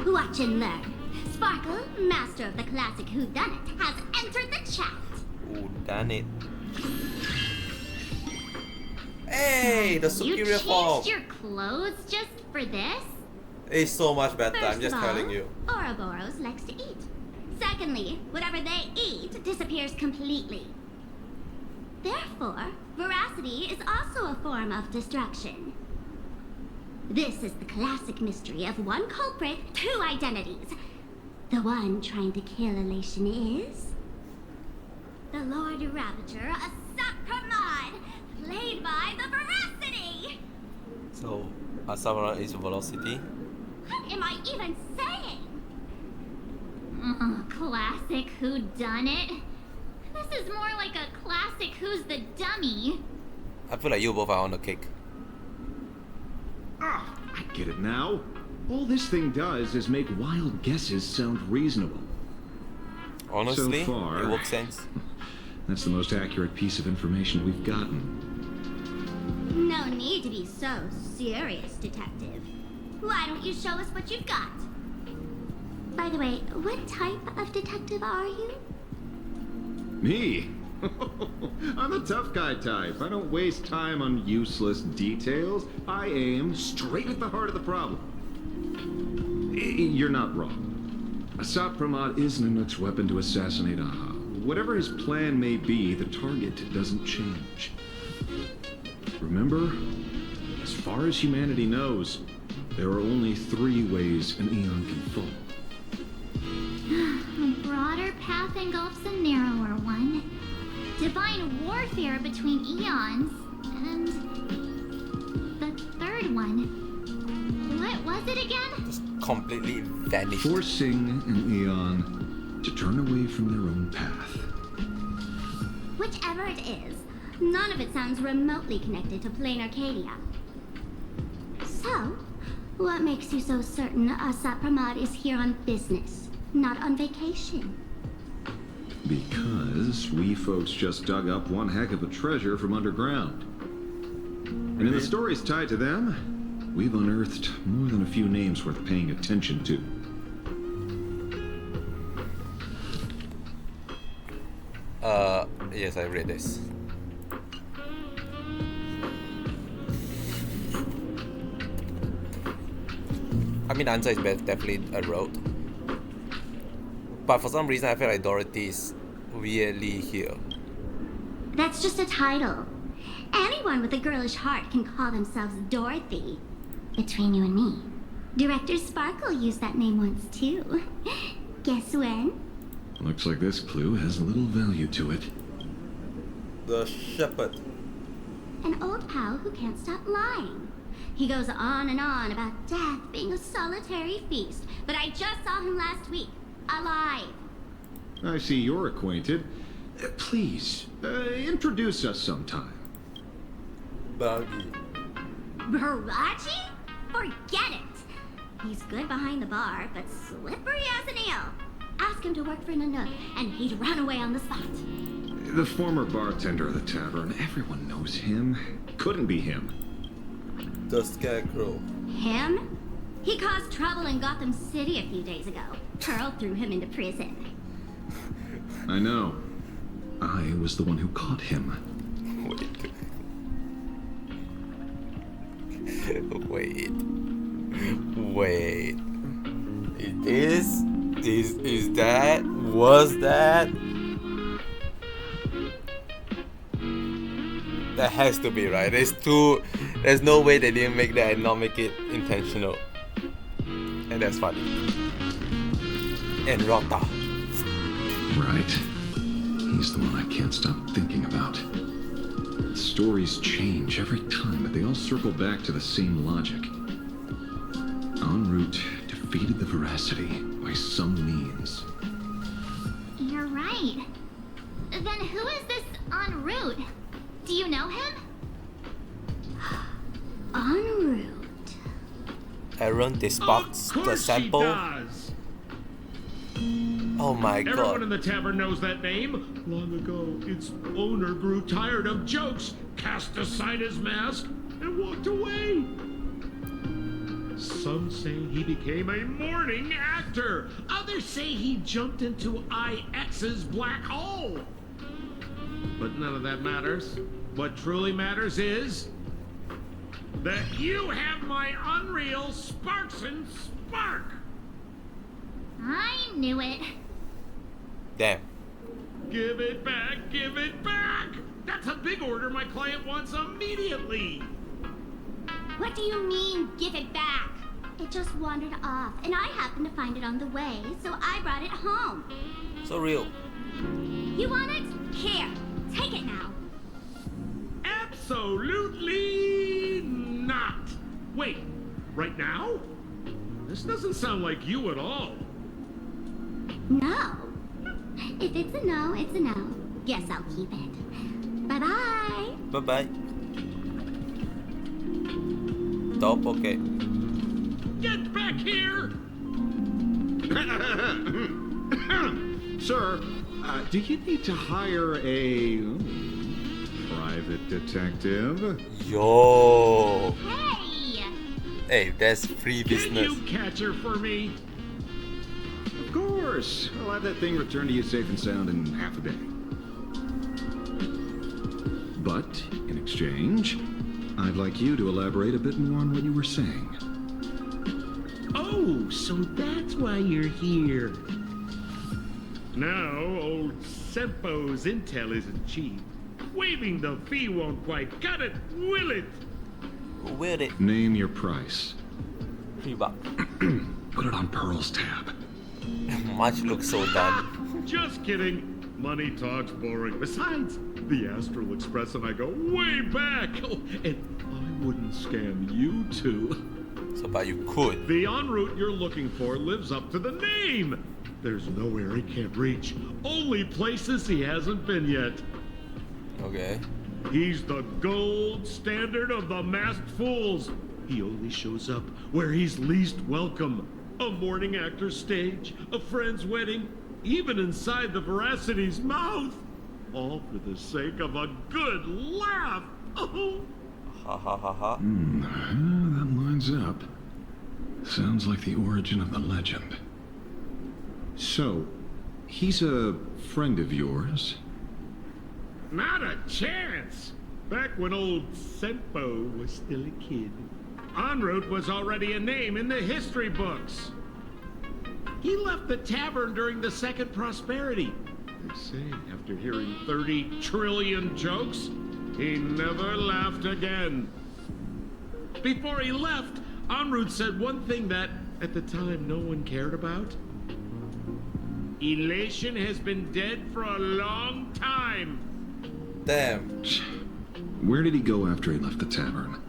Watch and learn. Sparkle, master of the classic whodunit, has entered the chat. Ooh, damn it. Hey, the You superior changed form. your clothes just for this? It's so much better, I'm First just of all, telling you. Ouroboros likes to eat. Secondly, whatever they eat disappears completely. Therefore, veracity is also a form of destruction. This is the classic mystery of one culprit, two identities. The one trying to kill Elation is... the Lord Ravager, Asat Pramod, played by the Veracity! So, Asavara is velocity. What am I even saying? Classic whodunit. This is more like a classic Who's the Dummy. I feel like you both are on the cake. Ah, I get it now. All this thing does is make wild guesses sound reasonable. Honestly, So far, it works sense. That's the most accurate piece of information we've gotten. No need to be so serious, Detective. Why don't you show us what you've got? By the way, what type of detective are you? Me? I'm the tough guy type. I don't waste time on useless details. I aim straight at the heart of the problem. You're not wrong. Asat Pramod is Nanook's weapon to assassinate Aha. Whatever his plan may be, the target doesn't change. Remember, as far as humanity knows, there are only 3 ways an eon can fall. A broader path engulfs a narrower one. Divine warfare between eons, and the third one. What was it again? Just completely vanished. Forcing an eon to turn away from their own path. Whichever it is, none of it sounds remotely connected to plain Arcadia. So, what makes you so certain Asat Pramod is here on business, not on vacation? Because we folks just dug up one heck of a treasure from underground. And in the stories tied to them, we've unearthed more than a few names worth paying attention to. Yes, I read this. I mean, the answer is definitely a road. But for some reason, I feel like Dorothy is weirdly here. That's just a title. Anyone with a girlish heart can call themselves Dorothy. Between you and me, Director Sparkle used that name once too. Guess when? Looks like this clue has little value to it. The shepherd. An old pal who can't stop lying. He goes on and on about death being a solitary feast, but I just saw him last week, alive. I see you're acquainted. Please, introduce us sometime. Buggy. Baraji? Forget it! He's good behind the bar, but slippery as an eel. Ask him to work for Nanook, and he'd run away on the spot. The former bartender of the tavern, everyone knows him. Couldn't be him. The Scarecrow. Him? He caused trouble in Gotham City a few days ago. Pearl threw him into prison. I know. I was the one who caught him. Wait. Wait. Is that? Was that? That has to be right. There's no way they didn't make that and not make it intentional. And that's funny. And Rota. Right. He's the one I can't stop thinking about. Stories change every time, but they all circle back to the same logic. En route defeated the Veracity by some means. You're right. Then who is this en route? Do you know him? En route. Aaron disparks the sample. Oh my god. Everyone in the tavern knows that name. Long ago, its owner grew tired of jokes, cast aside his mask, and walked away. Some say he became a morning actor. Others say he jumped into IX's black hole. But none of that matters. What truly matters is that you have my unreal Sparks and Spark. I knew it. Damn. Give it back, give it back! That's a big order my client wants immediately! What do you mean, give it back? It just wandered off, and I happened to find it on the way, so I brought it home. So real. You want it? Here, take it now. Absolutely not! Wait, right now? This doesn't sound like you at all. No. If it's a no, it's a no. Guess I'll keep it. Bye-bye. Bye-bye. Top, okay. Get back here! Sir, do you need to hire a private detective? Yo. Hey! Hey, that's free Can business. you catch her for me? Of course. I'll have that thing returned to you safe and sound in half a day. But, in exchange, I'd like you to elaborate a bit more on what you were saying. Oh, so that's why you're here. No, old Sempo's intel isn't cheap. Waiving the fee won't quite cut it, will it? Will it? Name your price. $3. Put it on Pearl's tab. Much looks so done. Just kidding. Money talks boring. Besides, the Astral Express and I go way back. Oh, and I wouldn't scam you two. So, but you could. The en route you're looking for lives up to the name. There's nowhere he can't reach. Only places he hasn't been yet. Okay. He's the gold standard of the masked fools. He only shows up where he's least welcome. A morning actor's stage, a friend's wedding, even inside the Veracity's mouth. All for the sake of a good laugh. Oh. Ha ha ha ha. That lines up. Sounds like the origin of the legend. So, he's a friend of yours? Not a chance! Back when old Sempo was still a kid, en route was already a name in the history books. He left the tavern during the Second Prosperity. They say after hearing 30 trillion jokes, he never laughed again. Before he left, en route said one thing that, at the time, no one cared about. Elation has been dead for a long time. Damn. Where did he go after he left the tavern?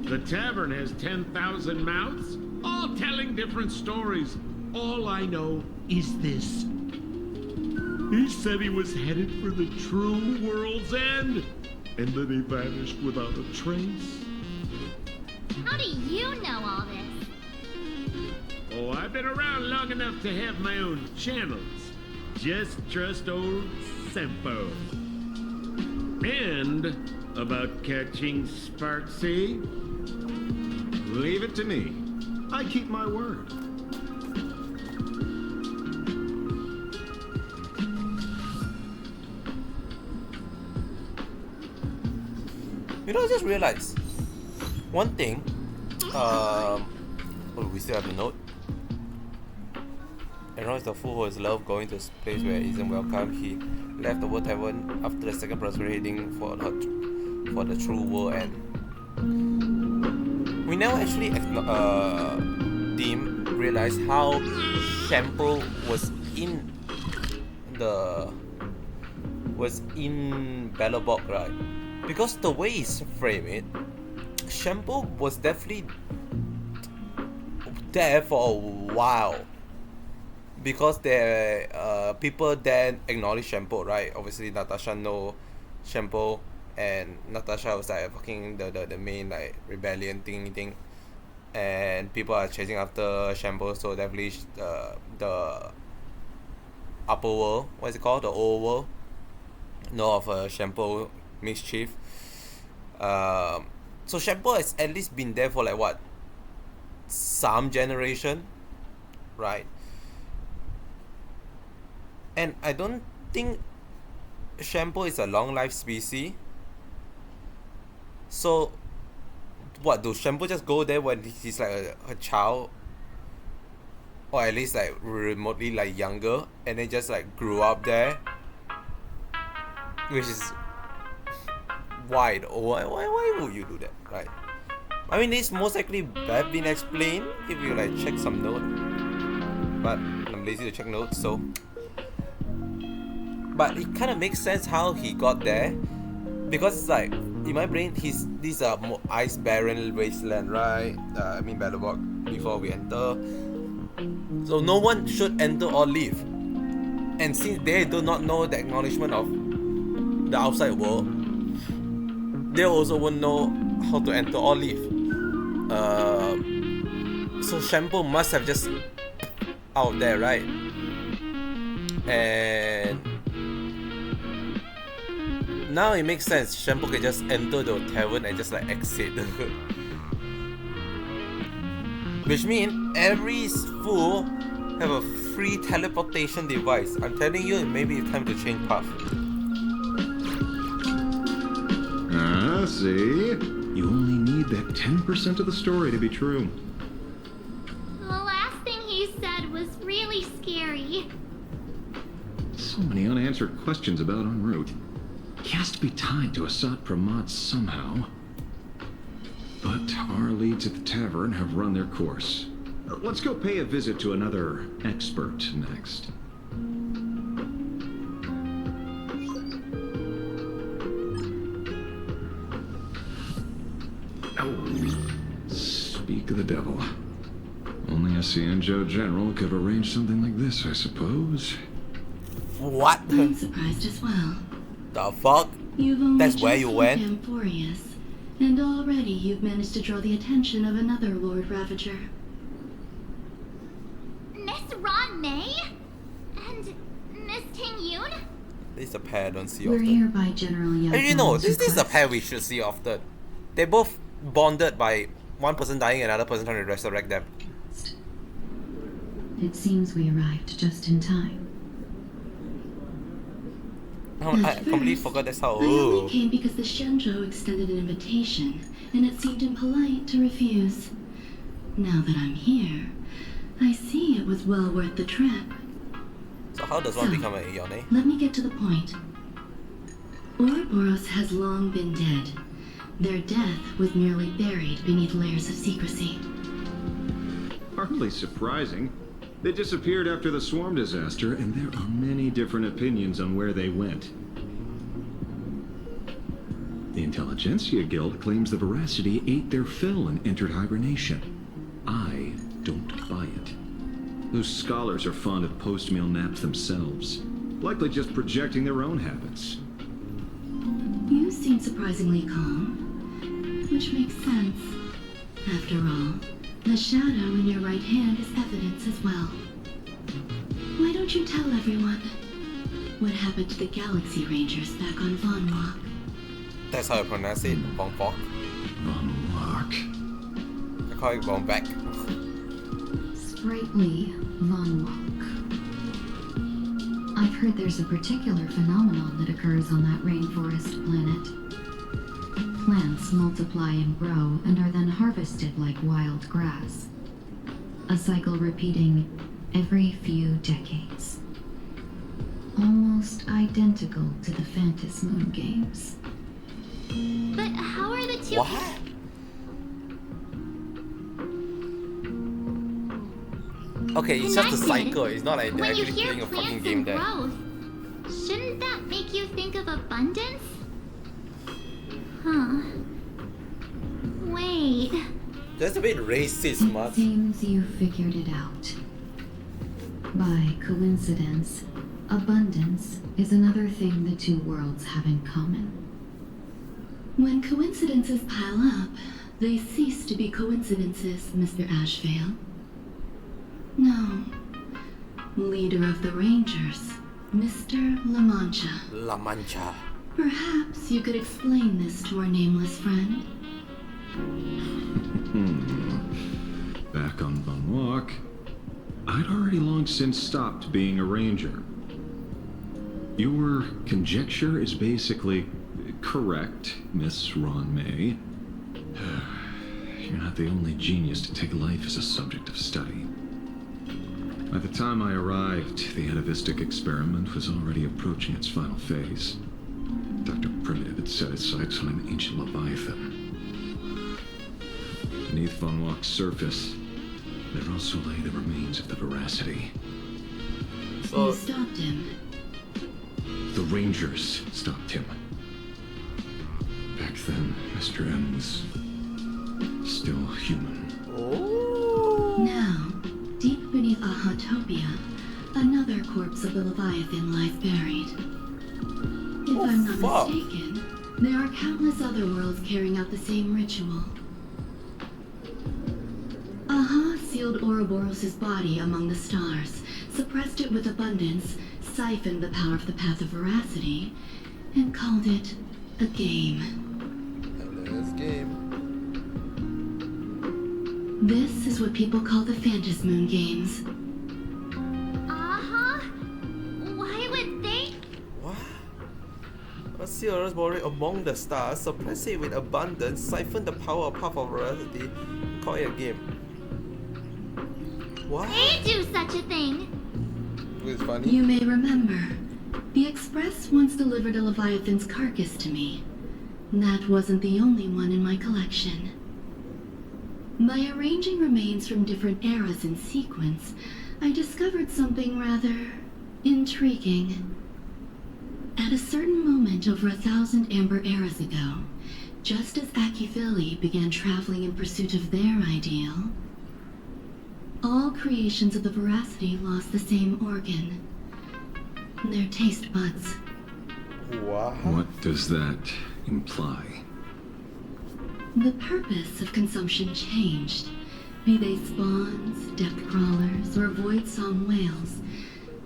The tavern has 10,000 mouths, all telling different stories. All I know is this. He said he was headed for the true world's end, and then he vanished without a trace. How do you know all this? Oh, I've been around long enough to have my own channels. Just trust old Sempo. And about catching Sparksy, Leave it to me. I keep my word. You know, I just realized one thing. Oh, we still have the note. Everyone is the fool who is love going to a place where he isn't welcome. He left the world tavern after the second prosperity for the true world end. We never actually realize how Shampoo was in Belobog, right? Because the way he's framed it, Shampoo was definitely there for a while. Because people then acknowledge Shampoo, right? Obviously Natasha know Shampoo, and Natasha was like fucking the main like rebellion thing, and people are chasing after Shampoo, so definitely the upper world, what is it called, the old world, know of Shampoo mischief. So Shampoo has at least been there for like what, some generation, right? And I don't think Shampoo is a long life species. So what, do Shampoo just go there when he's like a child, or at least like remotely like younger, and then just like grew up there, which is why would you do that, right? I mean, this most likely have been explained if you like check some note, but I'm lazy to check notes, so. But it kind of makes sense how he got there, because it's like, in my brain, these are ice barren wasteland, right? I mean Belobog, before we enter. So no one should enter or leave. And since they do not know the acknowledgement of the outside world, they also won't know how to enter or leave. So Shampoo must have just out there, right? And now it makes sense. Shampoo can just enter the tavern and just like exit. Which means every fool have a free teleportation device. I'm telling you, maybe it's time to change path. Ah, see? You only need that 10% of the story to be true. The last thing he said was really scary. So many unanswered questions about en route. He has to be tied to Asat Pramod somehow. But our leads at the tavern have run their course. Let's go pay a visit to another expert next. Oh, speak of the devil. Only a Cienjo general could arrange something like this, I suppose. What? I'm surprised as well. The fuck? You've only That's just where you looked went? Amphorius, and already you've managed to draw the attention of another Lord Ravager. Miss Ron May? And Miss Ting Yoon? This is a pair I don't see We're often. here by General Yang. And you know, this is a pair we should see often. They both bonded by one person dying and another person trying to resurrect them. It seems we arrived just in time. I At completely first, forgot that's how. I only Oh. came because the Shenzhou extended an invitation, and it seemed impolite to refuse. Now that I'm here, I see it was well worth the trip. So how does one become an Ione? Let me get to the point. Ouroboros has long been dead. Their death was merely buried beneath layers of secrecy. Hardly surprising. They disappeared after the swarm disaster, and there are many different opinions on where they went. The Intelligentsia Guild claims the Veracity ate their fill and entered hibernation. I don't buy it. Those scholars are fond of post-meal naps themselves, likely just projecting their own habits. You seem surprisingly calm, which makes sense. After all, the shadow in your right hand is evidence as well. Why don't you tell everyone what happened to the Galaxy Rangers back on Von Walk? That's how I pronounce it. Von Bok. Von Walk. I call it Von Back. Sprightly Von Walk. I've heard there's a particular phenomenon that occurs on that rainforest planet. Plants multiply and grow and are then harvested like wild grass. A cycle repeating every few decades. Almost identical to the Phantom Moon games. But how are the two... What? Okay, it's just a Connected? cycle. It's not like they're When you actually hear playing a fucking plants game and there. growth, shouldn't that make you think of abundance? Huh. Wait. That's a bit racist, It Mud. seems you figured it out. By coincidence, abundance is another thing the two worlds have in common. When coincidences pile up, they cease to be coincidences, Mr. Ashvale. No. Leader of the Rangers, Mr. La Mancha. La Mancha. Perhaps you could explain this to our nameless friend. Back on Von Walk, I'd already long since stopped being a ranger. Your conjecture is basically correct, Miss Ron May. You're not the only genius to take life as a subject of study. By the time I arrived, the atavistic experiment was already approaching its final phase. Dr. Primitive had set his sights on an ancient leviathan. Beneath Von Walk's surface, there also lay the remains of the Veracity. You stopped him. The Rangers stopped him. Back then, Mr. M was still human. Oh. Now, deep beneath Ahatopia, another corpse of the Leviathan lies buried. If I'm not fuck. mistaken, there are countless other worlds carrying out the same ritual. Aha sealed Ouroboros' body among the stars, suppressed it with abundance, siphoned the power of the Path of Veracity, and called it a game. This game. This is what people call the Phantom Moon games. Uh-huh. Why would they... What? A seer's body among the stars, suppress it with abundance, siphon the power of Path of Veracity, call it a game. What? They do such a thing? It's funny. You may remember, the Express once delivered a Leviathan's carcass to me. That wasn't the only one in my collection. By arranging remains from different eras in sequence, I discovered something rather intriguing. At a certain moment over 1,000 Amber eras ago, just as Akifili began traveling in pursuit of their ideal, all creations of the Veracity lost the same organ. Their taste buds. What? What does that imply? The purpose of consumption changed. Be they spawns, depth crawlers, or void-song whales,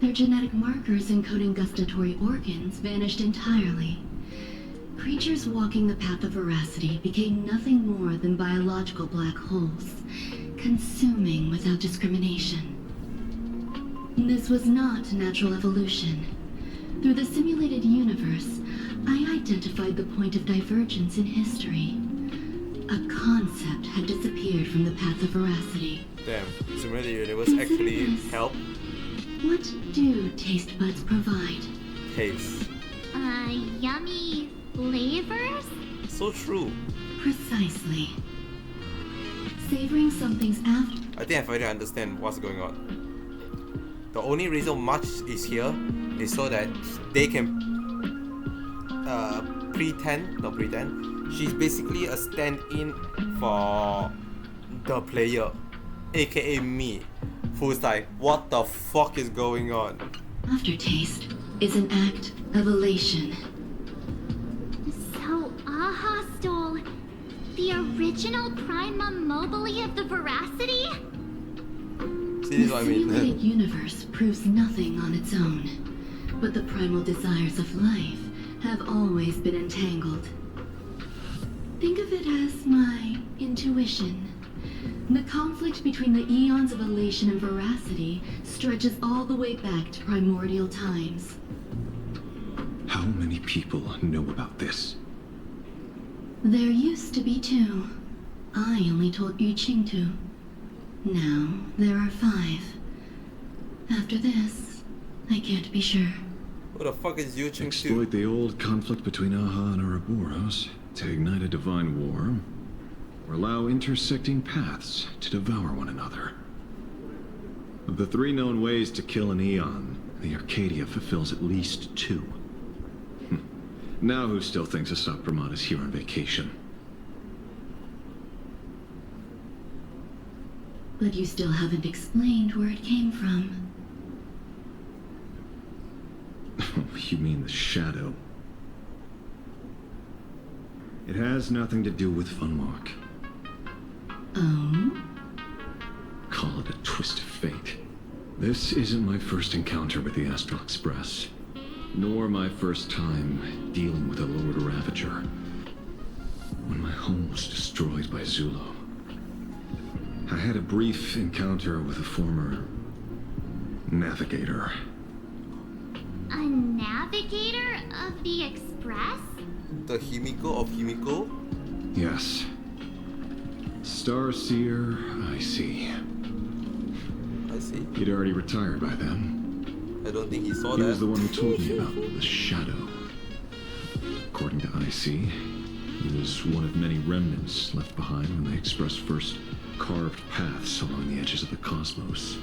their genetic markers encoding gustatory organs vanished entirely. Creatures walking the path of Veracity became nothing more than biological black holes, consuming without discrimination. This was not natural evolution. Through the simulated universe, I identified the point of divergence in history. A concept had disappeared from the path of veracity. Damn, simulated universe actually help. What do taste buds provide? Taste. Yummy flavors? So true. Precisely. Savoring something's after. I think I finally understand what's going on. The only reason March is here is so that they can not pretend. She's basically a stand-in for the player, aka me, who's like, what the fuck is going on? Aftertaste is an act of elation. So Aha stole the original Prima Mobile of the Veracity? See, this is what I The simulated mean. universe proves nothing on its own, but the primal desires of life have always been entangled. Think of it as my intuition. The conflict between the eons of elation and veracity stretches all the way back to primordial times. How many people know about this? There used to be 2. I only told Yu Qing to. Now there are 5. After this, I can't be sure. Who the fuck is Yu Ching Exploit the old conflict between Aha and Ouroboros to ignite a divine war, or allow intersecting paths to devour one another. Of the 3 known ways to kill an Eon, the Arcadia fulfills at least 2. Now who still thinks Asat Brahman is here on vacation? But you still haven't explained where it came from. You mean the shadow? It has nothing to do with Funwalk. Oh? Call it a twist of fate. This isn't my first encounter with the Astral Express, nor my first time dealing with a Lord Ravager. When my home was destroyed by Zulo, I had a brief encounter with a former navigator. A navigator of the Express? The Himiko of Himiko? Yes. Starseer, I see. I see. He'd already retired by then. I don't think he saw He that. was the one who told me about the shadow. According to IC, he was one of many remnants left behind when the Express first carved paths along the edges of the cosmos.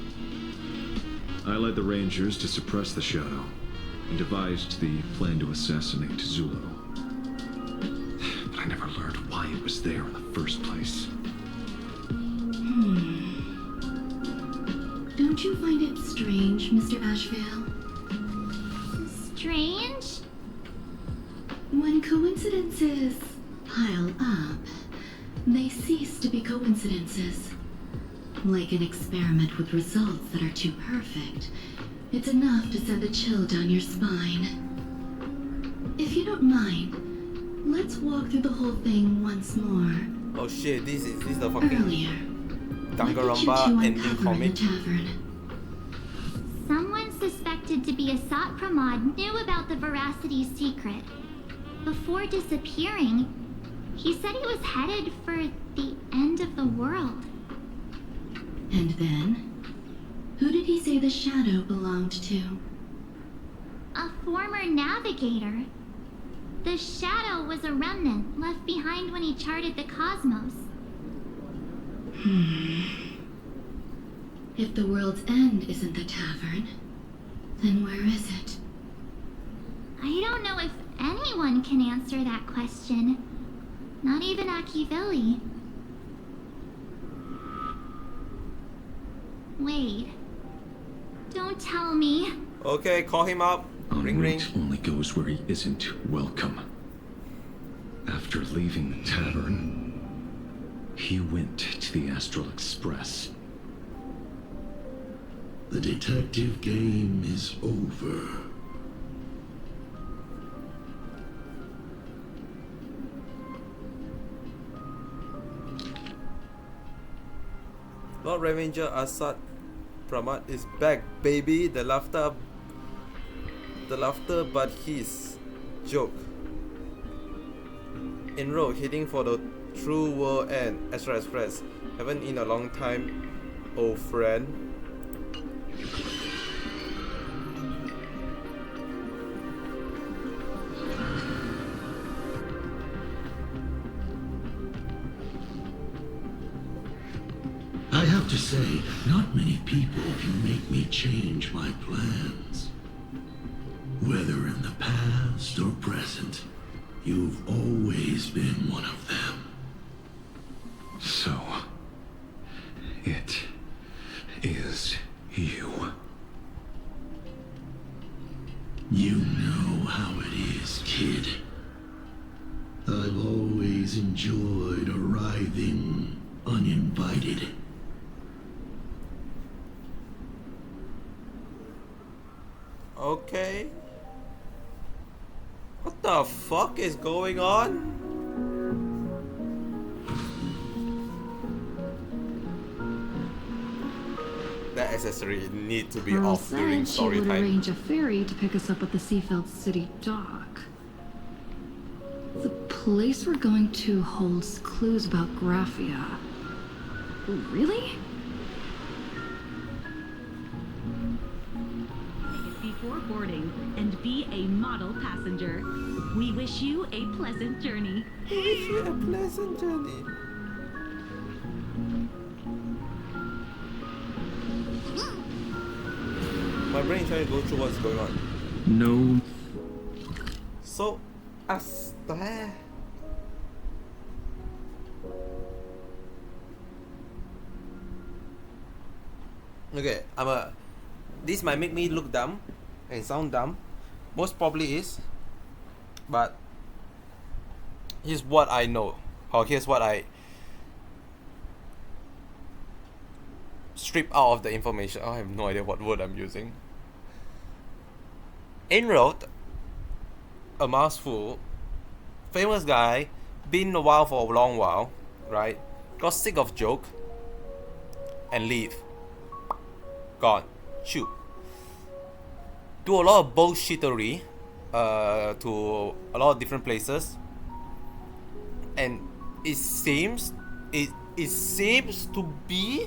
I led the Rangers to suppress the shadow and devised the plan to assassinate Zulo. But I never learned why it was there in the first place. Don't you find it strange, Mr. Ashvale? Strange? When coincidences pile up, they cease to be coincidences. Like an experiment with results that are too perfect, it's enough to send a chill down your spine. If you don't mind, let's walk through the whole thing once more. Oh shit, this is the fucking Earlier, what did you two Danganronpa ending uncover in the comic. tavern? Someone suspected to be Asat Pramod knew about the Veracity secret. Before disappearing, he said he was headed for the end of the world. And then? Who did he say the shadow belonged to? A former navigator. The shadow was a remnant left behind when he charted the cosmos. If the world's end isn't the tavern, then where is it? I don't know if anyone can answer that question. Not even Akivili. Wait. Don't tell me. Okay, call him up. En Ring ring. route only goes where he isn't welcome. After leaving the tavern, he went to the Astral Express. The detective game is over. Lord Revenger Asad Pramod is back, baby. The laughter the laughter but his joke. En route, heading for the true world and Astral Express. Haven't in a long time, old friend. I have to say, not many people can make me change my plans. Whether in the past or present, you've always been one of them. So, it is you. You know how it is, kid. I've always enjoyed arriving uninvited. Okay. What the fuck is going on? That accessory need to be Pearl off during said she story would time. arrange a ferry to pick us up at the Seafeld City dock. The place we're going to holds clues about Graphia. Really? Before boarding and be a model passenger. We wish you a pleasant journey. We wish you a pleasant journey. My brain trying to go through what's going on. No. So, Asta. Okay, this might make me look dumb and sound dumb. Most probably is. But here's what I know. Or here's what I strip out of the information. I have no idea what word I'm using. En-route, a mouthful, famous guy, been a while for a long while, right? Got sick of joke and leave. Gone. Shoot. Do a lot of bullshittery to a lot of different places. And it seems to be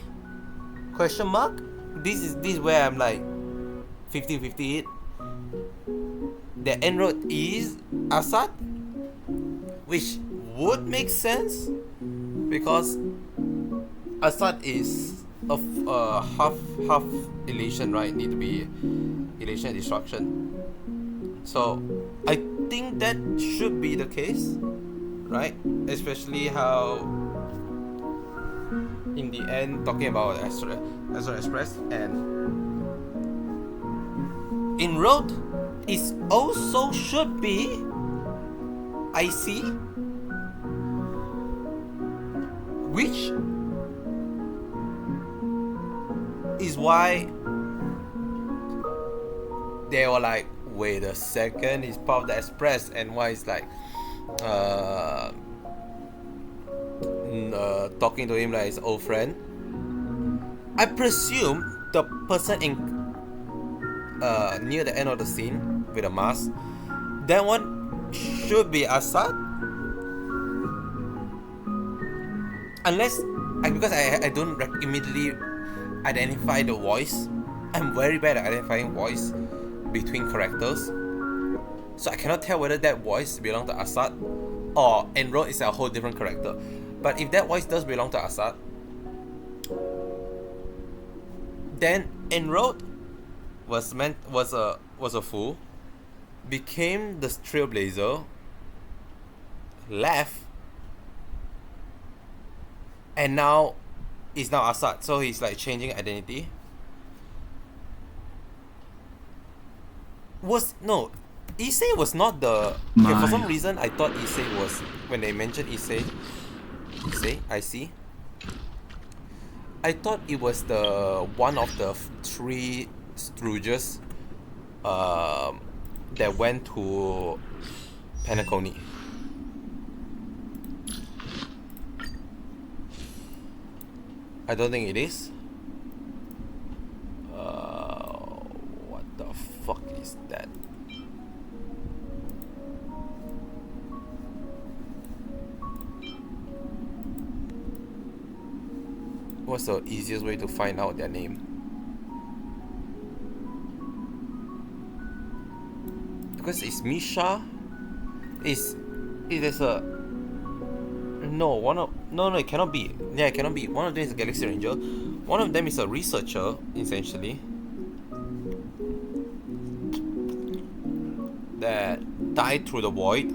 question mark. This is where I'm like 50-50 the en-route is Assad, which would make sense because Assad is of half elation, right? Need to be elation and destruction. So I think that should be the case, right? Especially how in the end talking about Astral Express and en-route is also should be IC, which is why they were like, wait a second, he's part of the Express, and why it's like talking to him like his old friend. I presume the person in near the end of the scene with a mask, that one should be Assad, unless because I don't immediately identify the voice. I'm very bad at identifying voice between characters, so I cannot tell whether that voice belongs to Assad or en-route is a whole different character. But if that voice does belong to Assad, then en-route was a fool, became the trailblazer, left, and now is now Assad. So he's like changing identity. Issei was not the. Okay, for some reason I thought Issei was, when they mentioned Issei, I see. I thought it was the one of the three Stooges that went to Penacony. I don't think it is. What the fuck is that? What's the easiest way to find out their name? Because it's Misha. It is a no one of no it cannot be. Yeah, it cannot be. One of them is a Galaxy Ranger. One of them is a researcher, essentially, that died through the void.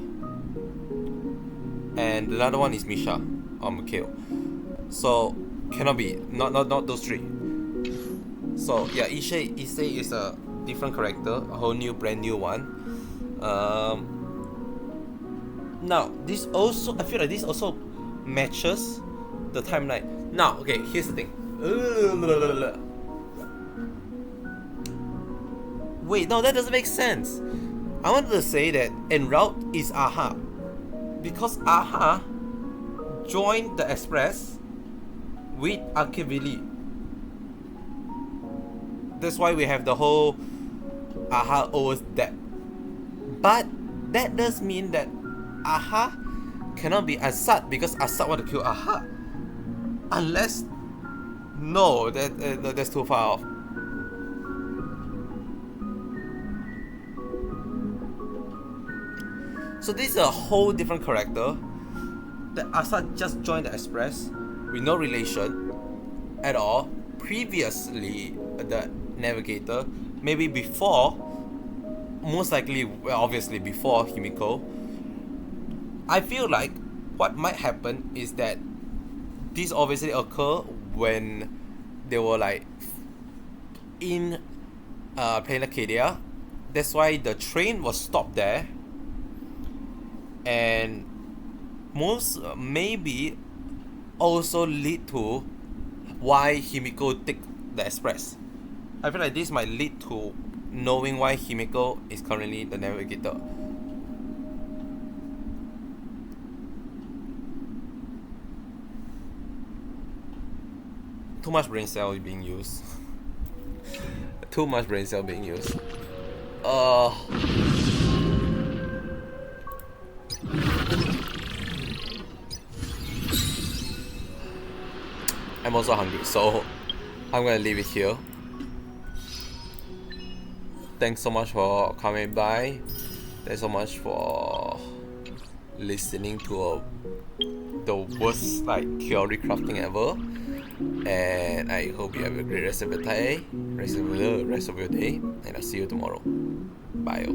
And another one is Misha or Mikhail. So cannot be. Not those three. So yeah, Issei is a different character, a whole new, brand new one. Now this also, I feel like this also matches the timeline. Now, okay, here's the thing. Wait, no, that doesn't make sense. I wanted to say that en route is Aha, because Aha joined the Express with Akevili. That's why we have the whole Aha owes debt. But that does mean that Aha cannot be Assad, because Assad want to kill Aha. Unless, no, that's too far off. So this is a whole different character. That Assad just joined the Express with no relation at all. Previously, the Navigator, maybe before, most likely, well, obviously before Himiko. I feel like what might happen is that this obviously occur when they were like in Plain Arcadia. That's why the train was stopped there, and most maybe also lead to why Himiko take the Express. I feel like this might lead to knowing why Himiko is currently the Navigator. Too much brain cell is being used. Too much brain cell being used. I'm also hungry, so I'm gonna leave it here. Thanks so much for coming by. Thanks so much for listening to the worst theory crafting ever. And I hope you have a great rest of your day, and I'll see you tomorrow. Bye.